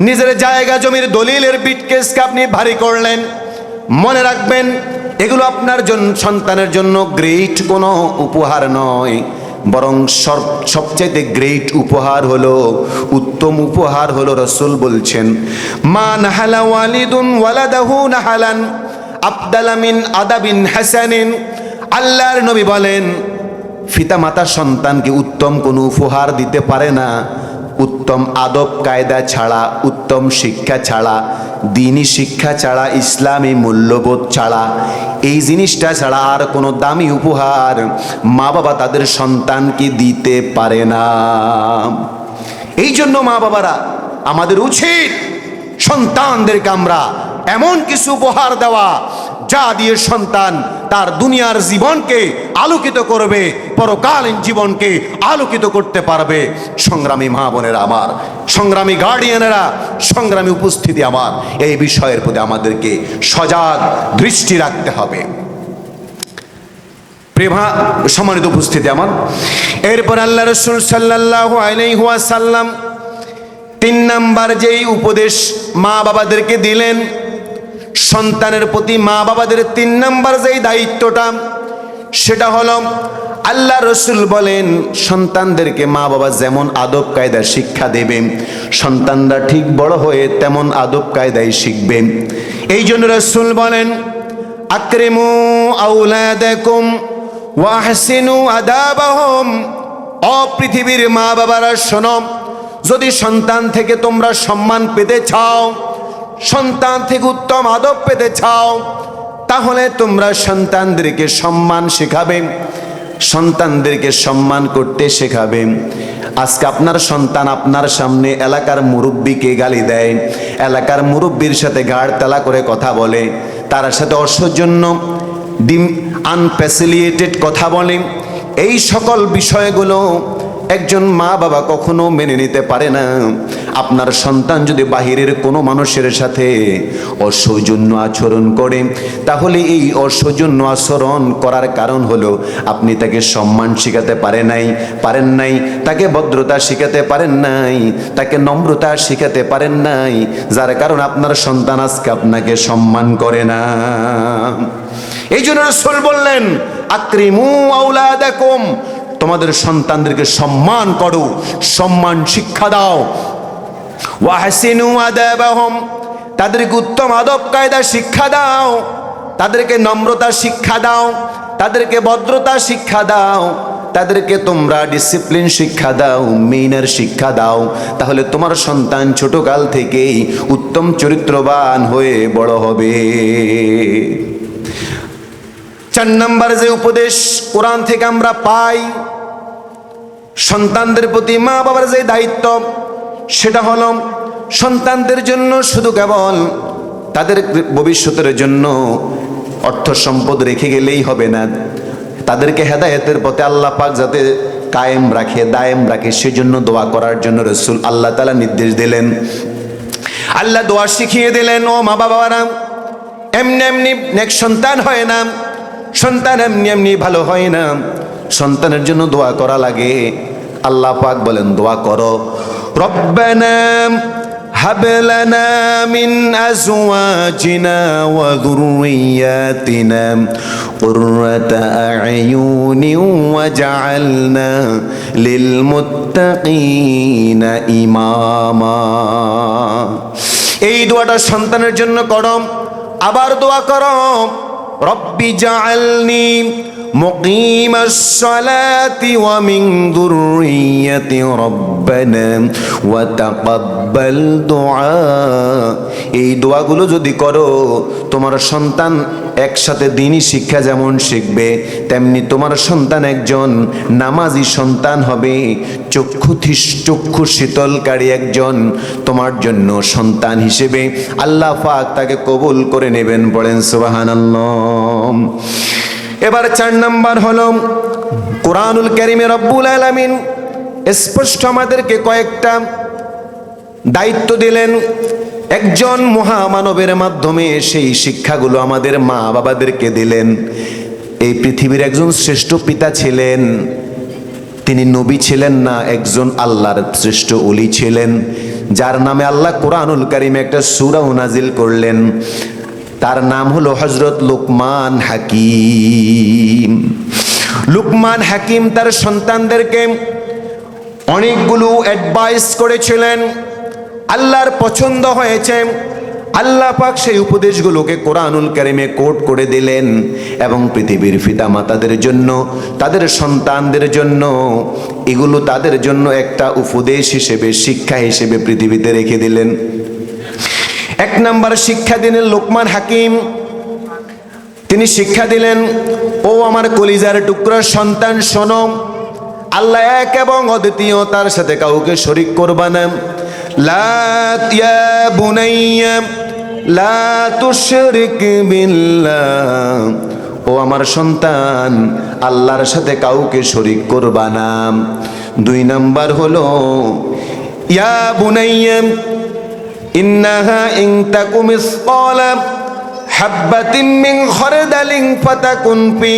নিজের জায়গা জমির দলিলের বিটকেসকে আপনি ভারী করলেন। মনে রাখবেন, এগুলো আপনার জন্য, সন্তানের জন্য গ্রেট কোনো উপহার নয়, বরং সবচাইতে গ্রেট উপহার হলো, উত্তম উপহার হলো, রাসূল বলছেন, মা নাহালা ওয়ালিদুন ওয়ালাদাহু নাহালান আফদালা মিন আদাবিন হাসানিন। আল্লাহর নবী বলেন, পিতামাতা সন্তানকে উত্তম কোনো উপহার দিতে পারে না উত্তম আদব কায়দা ছাড়া, উত্তম শিক্ষা ছাড়া, দ্বীনি শিক্ষা ছাড়া, ইসলামী মূল্যবোধ ছাড়া, এই জিনিসটা ছাড়া আর কোনো দামি উপহার মা বাবা তাদের সন্তানকে দিতে পারে না। এই জন্য মা বাবারা, আমাদের উচিত সন্তানদেরকে আমরা এমন কিছু উপহার দেওয়া যা দিয়ে সন্তান তার দুনিয়ার জীবনকে আলোকিত করবে, পরকালীন জীবনকে আলোকিত করতে পারবে। সংগ্রামী মা বোনেরা আমার, সংগ্রামী গার্ডিয়ানেরা, সংগ্রামী উপস্থিতি আমার, এই বিষয়ের প্রতি আমাদেরকে সজাগ দৃষ্টি রাখতে হবে। সম্মানিত উপস্থিতি আমার, এরপর আল্লাহ রাসূল সাল্লাল্লাহু আলাইহি ওয়াসাল্লাম 3 নাম্বার যেই উপদেশ মা বাবাদেরকে দিলেন, সন্তানের প্রতি মা বাবাদের 3 নাম্বার যেই দায়িত্বটা, সেটা হলো, আল্লাহ রাসূল বলেন, সন্তানদেরকে মা বাবা যেমন আদব কায়দা শিক্ষা দেবে, সন্তানরা ঠিক বড় হয়ে তেমন আদব কায়দায় শিখবে। এই জন্য রাসূল বলেন, আকরিমু আওলাদাকুম ওয়া আহসিনু আদাবাহুম। ও পৃথিবীর মা বাবারা শোনো, যদি সন্তান থেকে তোমরা সম্মান পেতে চাও, সন্তান থেকে উত্তম আদব পেতে চাও, তাহলে তোমরা সন্তানদেরকে সম্মান শেখাবে, সন্তানদেরকে সম্মান করতে শেখাবে। আজকে আপনার সন্তান আপনার সামনে এলাকার মুরব্বীকে গালি দেয়, এলাকার মুরব্বীর সাথে ঘাড় তেলা করে কথা বলে, তার সাথে অসৌজন্য আনপ্যাসিলিয়েটেড কথা বলে, এই সকল বিষয়গুলো একজন মা বাবা কখনো মেনে নিতে পারে না। আপনার সন্তান যদি বাহিরের কোনো মানুষের সাথে অসৌজন্য আচরণ করে, তাহলে এই অসৌজন্য আচরণ করার কারণ হলো আপনি তাকে সম্মান শেখাতে পারেন নাই, তাকে ভদ্রতা শেখাতে পারেন নাই, তাকে নম্রতা শেখাতে পারেন নাই, যার কারণ আপনার সন্তান আজকে আপনাকে সম্মান করে না। এই জন্য রাসূল বললেন, আকরিমু আওলাদাকুম, তোমাদের সন্তানদেরকে সম্মান করো, সম্মান শিক্ষা দাও। ওয়া হাসিনু আদাবাহুম, তাদেরকে উত্তম আদব কায়দা শিক্ষা দাও, তাদেরকে নম্রতা শিক্ষা দাও, তাদেরকে ভদ্রতা শিক্ষা দাও, তাদেরকে তোমরা ডিসিপ্লিন শিক্ষা দাও, মেনার শিক্ষা দাও। তাহলে তোমার সন্তান ছোটকাল থেকেই উত্তম চরিত্রবান হয়ে বড় হবে। 4 নাম্বার যে উপদেশ কোরআন থেকে আমরা পাই, সন্তানদের প্রতি মা বাবার যে দায়িত্ব, সেটা হলো সন্তানদের জন্য শুধু কেবল তাদের ভবিষ্যতের জন্য অর্থ সম্পদ রেখে গেলেই হবে না, তাদেরকে হেদায়েতের পথে আল্লাহ পাক যাতে কায়েম রাখে, দায়েম রাখে, সেজন্য দোয়া করার জন্য রাসূল আল্লাহ তাআলা নির্দেশ দিলেন। আল্লাহ দোয়া শিখিয়ে দিলেন, ও মা বাবারা, এমনি এমনি নেক সন্তান হয় না, সন্তান এমনি এমনি ভালো হয় না, সন্তানের জন্য দোয়া করা লাগে। আল্লাহ পাক বলেন, দোয়া করো, রব্বানা হাব লানা মিন আজওয়াজিনা ওয়া যুররিয়াতিনা কুররাতা আ'য়ুনিন ওয়াজআলনা লিল মুত্তাকিনা ইমামা। এই দোয়াটা সন্তানের জন্য করো। আবার দোয়া করো, রব্বি জাআলনি মুকিমাস সালাতি ওয়া মিন যুররিয়াতি রব্বানা ওয়া তাকাব্বাল দুআ। এই দোয়াগুলো যদি করো, তোমার সন্তান একসাথে দ্বীনি শিক্ষা যেমন শিখবে, তেমনি তোমার সন্তান একজন নামাজি সন্তান হবে, চক্ষু শীতলকারী একজন তোমার জন্য সন্তান হিসেবে আল্লাহ পাক তাকে কবুল করে নেবেন। পড়েন সুবহানাল্লাহ। এবার 4 নাম্বার হলো, কোরআনুল কারীমে রব্বুল আলামিন স্পষ্ট আমাদেরকে কয়েকটা দায়িত্ব দিলেন। একজন মহামানবের মাধ্যমে সেই শিক্ষাগুলো আমাদের মা বাবাদেরকে দিলেন। এই পৃথিবীর একজন শ্রেষ্ঠ পিতা ছিলেন, তিনি নবী ছিলেন না, একজন আল্লাহর শ্রেষ্ঠ ওলি ছিলেন, যার নামে আল্লাহ কোরআনুল কারীমে একটা সূরাও নাজিল করলেন। তার নাম হলো হযরত লুকমান হাকিম। লুকমান হাকিম তার সন্তানদেরকে অনেকগুলো অ্যাডভাইস করেছিলেন, আল্লাহর পছন্দ হয়েছে। আল্লাহ পাক সেই উপদেশগুলোকে কোরআনুল কারীমে কোট করে দিলেন এবং পৃথিবীর পিতামাতাদের জন্য, তাদের সন্তানদের জন্য এগুলো তাদের জন্য একটা উপদেশ হিসেবে, শিক্ষা হিসেবে পৃথিবীতে রেখে দিলেন। এক নাম্বার শিক্ষা দিলেন লুকমান হাকিম। তিনি শিক্ষা দিলেন, ও আমার কলিজার টুকরা সন্তান শোনো, আল্লাহ এক এবং অদ্বিতীয়, তার সাথে কাউকে শরীক করবা না। লা ইয়া বুনাইয়া লা তুশরিক বিল্লাহ, ও আমার সন্তান, আল্লাহর সাথে কাউকে শরীক করবা না। দুই নাম্বার হলো ইয়া বুনাইয়া ইন্নাহা ইন তাকু মিসকালা হাববাতিন মিন খারদালিন ফাতাকুন ফি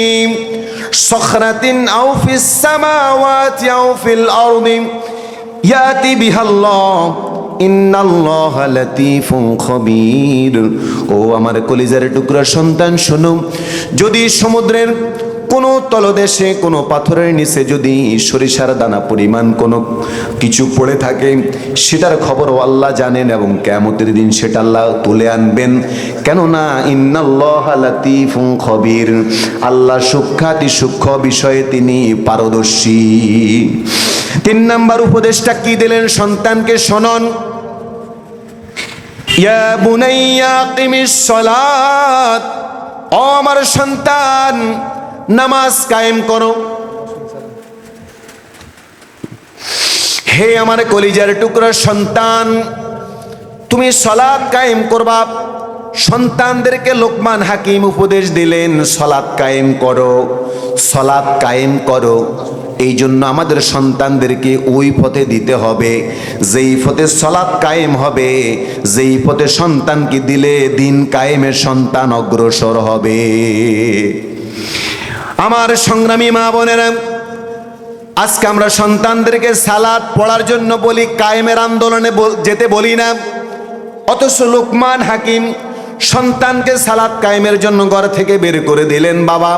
সখরাতিন আও ফিস সামাওয়াতি আও ফিল আরদি ইয়াতি বিহাল্লাহ ইন্নাল্লাহা লাতীফুন খবীর। ও আমার কলিজার টুকরা সন্তান শোনো, যদি সমুদ্রের কোনো তলদেশে কোনো পাথরের নিচে যদি সরিষার দানা পরিমাণ কোনো কিছু পড়ে থাকে, সেটার খবরও আল্লাহ জানেন এবং কিয়ামতের দিন সেটা আল্লাহ তুলে আনবেন। কেননা ইন্নাল্লাহা লাতীফুন খবীর, আল্লাহ সূক্ষ্মাতি সূক্ষ্ম বিষয়ে তিনি পারদর্শী। তিন নাম্বার উপদেশটা কি দিলেন সন্তানকে? শোনন, ইয়া বুনাইয়া আকিমিস সালাত, ও আমার সন্তান, নামাজ কায়েম করো। হে আমার কলিজার টুকরা সন্তান, তুমি সালাত কায়েম করবা। সন্তানদেরকে লোকমান হাকিম উপদেশ দিলেন, সালাত কায়েম করো, সালাত কায়েম করো। এই জন্য আমাদের সন্তানদেরকে ওই পথে দিতে হবে যেই পথে সালাত কায়েম হবে, যেই পথে সন্তানকে দিলে দিন কায়েমের সন্তান অগ্রসর হবে। আমার সংগ্রামী মা বোনেরা, আজকে আমরা সন্তানদেরকে সালাত পড়ার জন্য বলি, কায়েমের আন্দোলনে যেতে বলি না। অথচ লোকমান হাকিম সন্তানকে সালাত কায়েমের জন্য ঘর থেকে বের করে দিলেন, বাবা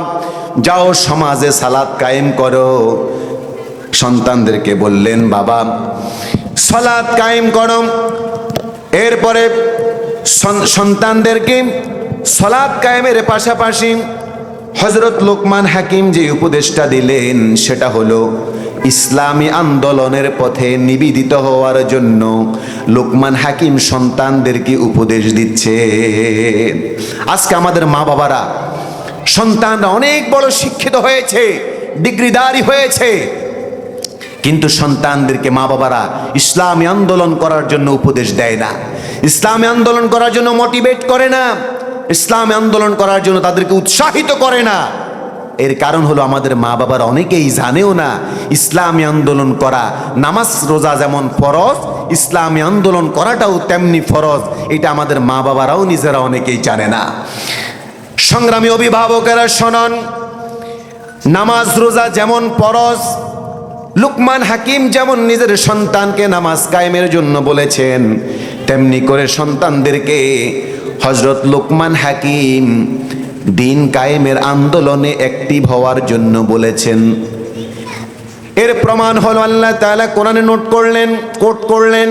যাও সমাজে সালাত কায়েম করো। সন্তানদেরকে বললেন, বাবা সালাত কায়েম করো। এরপরে সন্তানদেরকে সালাত কায়েমের পাশাপাশি হযরত লোকমান হাকিম যে উপদেশটা দিলেন সেটা হলো ইসলামী আন্দোলনের পথে নিবেদিত হওয়ার জন্য লোকমান হাকিম সন্তানদেরকে উপদেশ দিচ্ছে। আজকে আমাদের মা বাবারা, সন্তানরা অনেক বড় শিক্ষিত হয়েছে, ডিগ্রিধারী হয়েছে, কিন্তু সন্তানদেরকে মা বাবারা ইসলামী আন্দোলন করার জন্য উপদেশ দেয় না, ইসলামী আন্দোলন করার জন্য মোটিভেট করে না, ইসলামী আন্দোলন করার জন্য তাদেরকে উৎসাহিত করে না। এর কারণ হলো আমাদের মা বাবার অনেকেই জানেও না ইসলামী আন্দোলন করা, নামাজ রোজা যেমন ফরজ, ইসলামী আন্দোলন করাটাও তেমনি ফরজ। এটা আমাদের মা বাবারাও নিজেরা অনেকেই জানে না। সংগ্রামী অভিভাবকেরা শোনন, নামাজ রোজা যেমন ফরজ, লুকমান হাকিম যেমন নিজের সন্তানকে নামাজ কায়েমের জন্য বলেছেন, তেমনি করে সন্তানদেরকে হযরত লুকমান হাকিম দিন কায়েমের আন্দোলনে অ্যাক্টিভ হওয়ার জন্য বলেছেন। এর প্রমাণ হলো আল্লাহ তাআলা কোরআনে কোট করলেন,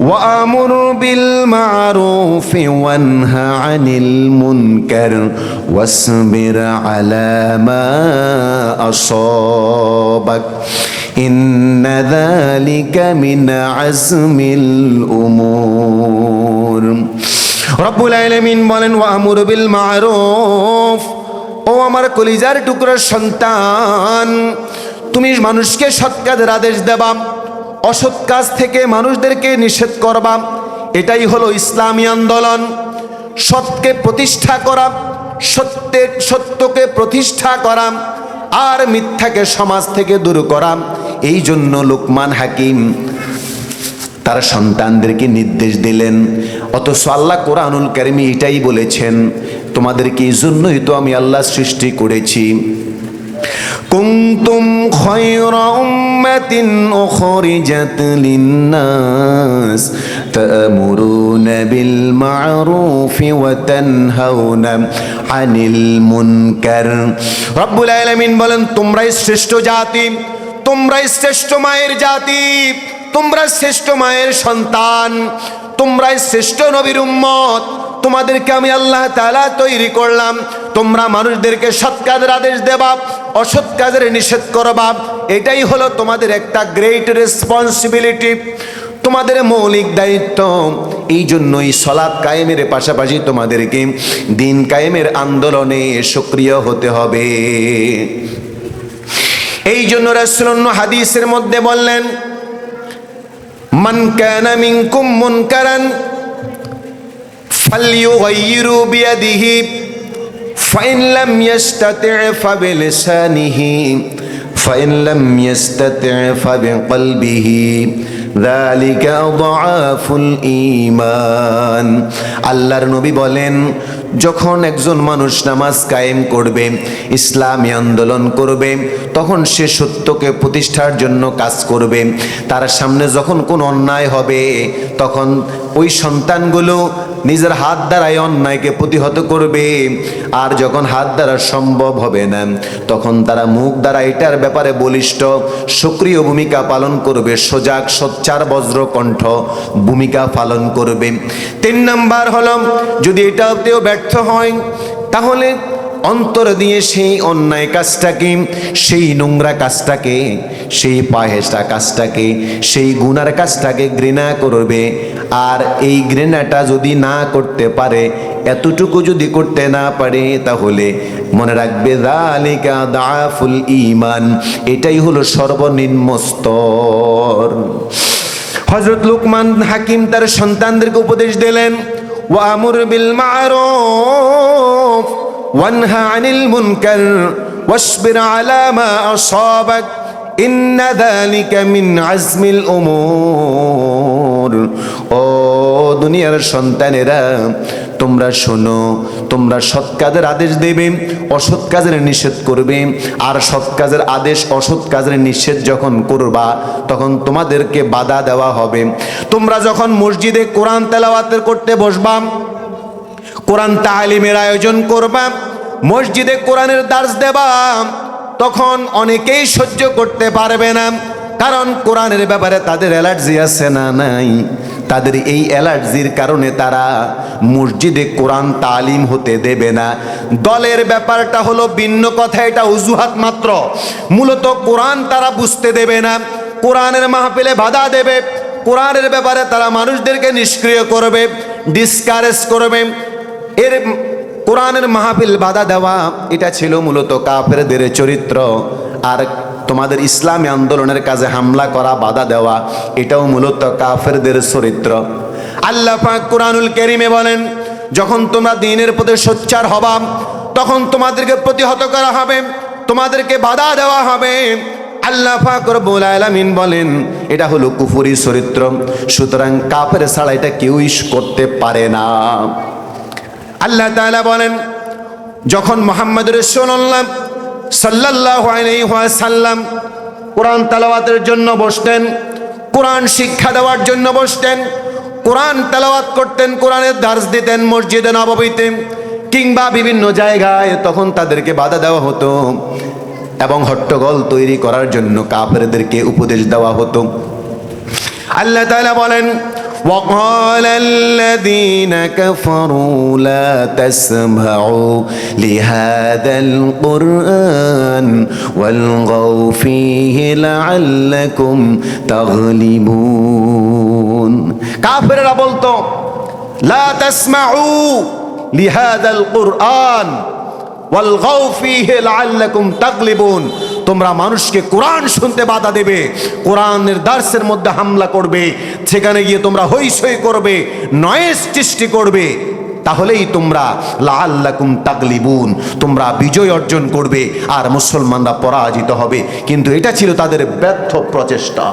ওয়া'মুরু বিল মা'রুফি ওয়ানহা আনিল মুনকার ওয়াসবির আলা মা আসাবাক ইন্না যালিকা মিন আজমিল উমুর। রব্বুল আলামিন বলেন, ওয়া'মুরু বিল মা'রুফ, ও আমার কলিজার টুকরা সন্তান, তুমি মানুষকে সৎ কাজের আদেশ দেবা, অসৎ কাজ থেকে মানুষদেরকে নিষেধ করবা। এটাই হলো ইসলামী আন্দোলন। সৎকে প্রতিষ্ঠা করা, সত্যকে প্রতিষ্ঠা করা, আর মিথ্যাকে সমাজ থেকে দূর করা। এই জন্য লুকমান হাকিম তার সন্তানদেরকে নির্দেশ দিলেন। অথচ আল্লাহ কোরআনুল কারীমে এটাই বলেছেন, তোমাদেরকে এই জন্যই তো আমি আল্লাহ সৃষ্টি করেছি। কুনতুম খায়রা উম্মাতিন উখরিজাত লিন-নাস তা'মুরুনা বিল মা'রুফি ওয়া তানহাউনা আনিল মুনকার। রব্বুল আলামিন বলেন, তোমরাই শ্রেষ্ঠ জাতি, তোমরাই শ্রেষ্ঠ মায়ের জাতি, তোমরা শ্রেষ্ঠ মায়ের সন্তান, তোমরাই শ্রেষ্ঠ নবীর উম্মত। তোমাদেরকে আমি আল্লাহ তাআলা তৈরি করলাম, তোমরা মানুষদেরকে সৎ কাজের আদেশ দেবা, অসৎ কাজের নিষেধ করবা। এটাই হলো তোমাদের একটা গ্রেট রেসপন্সিবিলিটি, তোমাদের মৌলিক দায়িত্ব। এই জন্যই সালাত কায়েমের পাশাপাশি তোমাদেরকে দিন কায়েমের আন্দোলনে সক্রিয় হতে হবে। এই জন্য রাসূলুল্লাহ হাদিসের মধ্যে বললেন, মান কানা মিনকুম মুনকারান ফালইয়ুগাইয়িরু বিয়াদিহি ফাইন লাম ইস্তাতি' ফাবিলিসানিহি ফাইন লাম ইস্তাতি' ফাবিকলবিহি যালিকা আযআফুল ঈমান। আল্লাহর নবী বলেন, যখন একজন মানুষ নামাজ কায়েম করবে, ইসলামী আন্দোলন করবে, তখন সে সত্যকে প্রতিষ্ঠার জন্য কাজ করবে। তার সামনে যখন কোনো অন্যায় হবে, তখন ওই সন্তানগুলো নিজের হাত দ্বারাই অন্যায়কে প্রতিহত করবে। আর যখন হাত দ্বারা সম্ভব হবে না, তখন তারা মুখ দ্বারা এটার ব্যাপারে বলিষ্ঠ সক্রিয় ভূমিকা পালন করবে, সজাগ সোচ্চার বজ্রকণ্ঠ ভূমিকা পালন করবে। 3 নাম্বার হলো, যদি এটাতেও ব্যর্থ হয়, তাহলে অন্তর দিয়ে সেই অন্যায় কাজটাকে, সেই নোংরা কাজটাকে, সেই পাহেশা কাজটাকে, সেই গুনার কাজটাকে ঘৃণা করবে। আর এই ঘৃণাটা যদি না করতে পারে, এতটুকু যদি করতে না পারে, তাহলে মনে রাখবে যালিকা আযআফুল ঈমান, এটাই হলো সর্বনিম্ন স্তর। হযরত লুকমান হাকিম তার সন্তানদেরকে উপদেশ দিলেন, ওয়ামুর বিল মা'রুফ ওয়ানহা আনিল মুনকার ওয়াসবির আলা মা আসাবাক ইন্না যালিকা মিন আজমিল উমুর। ও দুনিয়ার সন্তানেরা, তোমরা শোনো, তোমরা সৎ কাজের আদেশ দেবে, অসৎ কাজের নিষেধ করবে। আর সৎ কাজের আদেশ, অসৎ কাজের নিষেধ যখন করবা, তখন তোমাদেরকে বাধা দেওয়া হবে। তোমরা যখন মসজিদে কোরআন তেলাওয়াত করতে বসবা, কোরআন তালিমের আয়োজন করবা, মসজিদে কোরআনের দার্স দেবা, তখন অনেকেই সহ্য করতে পারবে না। কারণ কোরআনের ব্যাপারে তাদের অ্যালার্জি আছে না নাই? তাদের এই অ্যালার্জির কারণে তারা মসজিদে কোরআন তালিম হতে দেবে না। দলের ব্যাপারটা হলো ভিন্ন কথা, এটা অজুহাত মাত্র। মূলত কোরআন তারা বুঝতে দেবে না, কোরআনের মাহফিলে বাধা দেবে, কোরআনের ব্যাপারে তারা মানুষদেরকে নিষ্ক্রিয় করবে, ডিসকারেজ করবে। এর কোরআনের মাহফিল বাধা দেওয়া, এটা ছিল মূলত কাফেরদের চরিত্র। আর তোমাদের ইসলামী আন্দোলনের কাজে হামলা করা, বাধা দেওয়া, এটাও মূলত কাফেরদের চরিত্র। আল্লাহ পাক কোরআনুল কারীমে বলেন, যখন তোমরা দ্বীনের প্রতি সোচ্চার হবা, তখন তোমাদেরকে প্রতিহত করা হবে, তোমাদেরকে বাধা দেওয়া হবে। আল্লাহ পাক রব্বুল আলামিন বলেন, এটা হলো কুফরি চরিত্র, সুতরাং কাফের ছাড়া এটা কেউই করতে পারে না। আল্লাহ তাআলা বলেন, যখন মুহাম্মদ রাসূলুল্লাহ সাল্লাল্লাহু আলাইহি ওয়াসাল্লাম কোরআন তেলাওয়াতের জন্য বসতেন, কোরআন শিক্ষা দেওয়ার জন্য বসতেন, কোরআন তেলাওয়াত করতেন, কোরআনের দার্স দিতেন মসজিদে নববীতে কিংবা বিভিন্ন জায়গায়, তখন তাদেরকে বাধা দেওয়া হতো এবং হট্টগোল তৈরি করার জন্য কাফেরদেরকে উপদেশ দেওয়া হতো। আল্লাহ তাআলা বলেন, وقال الذين كفروا لا تسمعوا لهذا القرآن والغوا فيه لعلكم تغلبون। কাফেররা বলতো, লা তাসমাউ লিহাদাল কুরআন ওয়ালগাউ ফীহি লাআল্লাকুম তাগলিবুন। তোমরা মানুষকে কোরআন শুনতে বাধা দেবে, কোরআনের দার্সের মধ্যে হামলা করবে, সেখানে গিয়ে তোমরা হইচই করবে, নয়েজ সৃষ্টি করবে, তাহলেই তোমরা লাআল্লাকুম তাগলিবুন, তোমরা বিজয় অর্জন করবে আর মুসলমানরা পরাজিত হবে। কিন্তু এটা ছিল তাদের ব্যর্থ প্রচেষ্টা।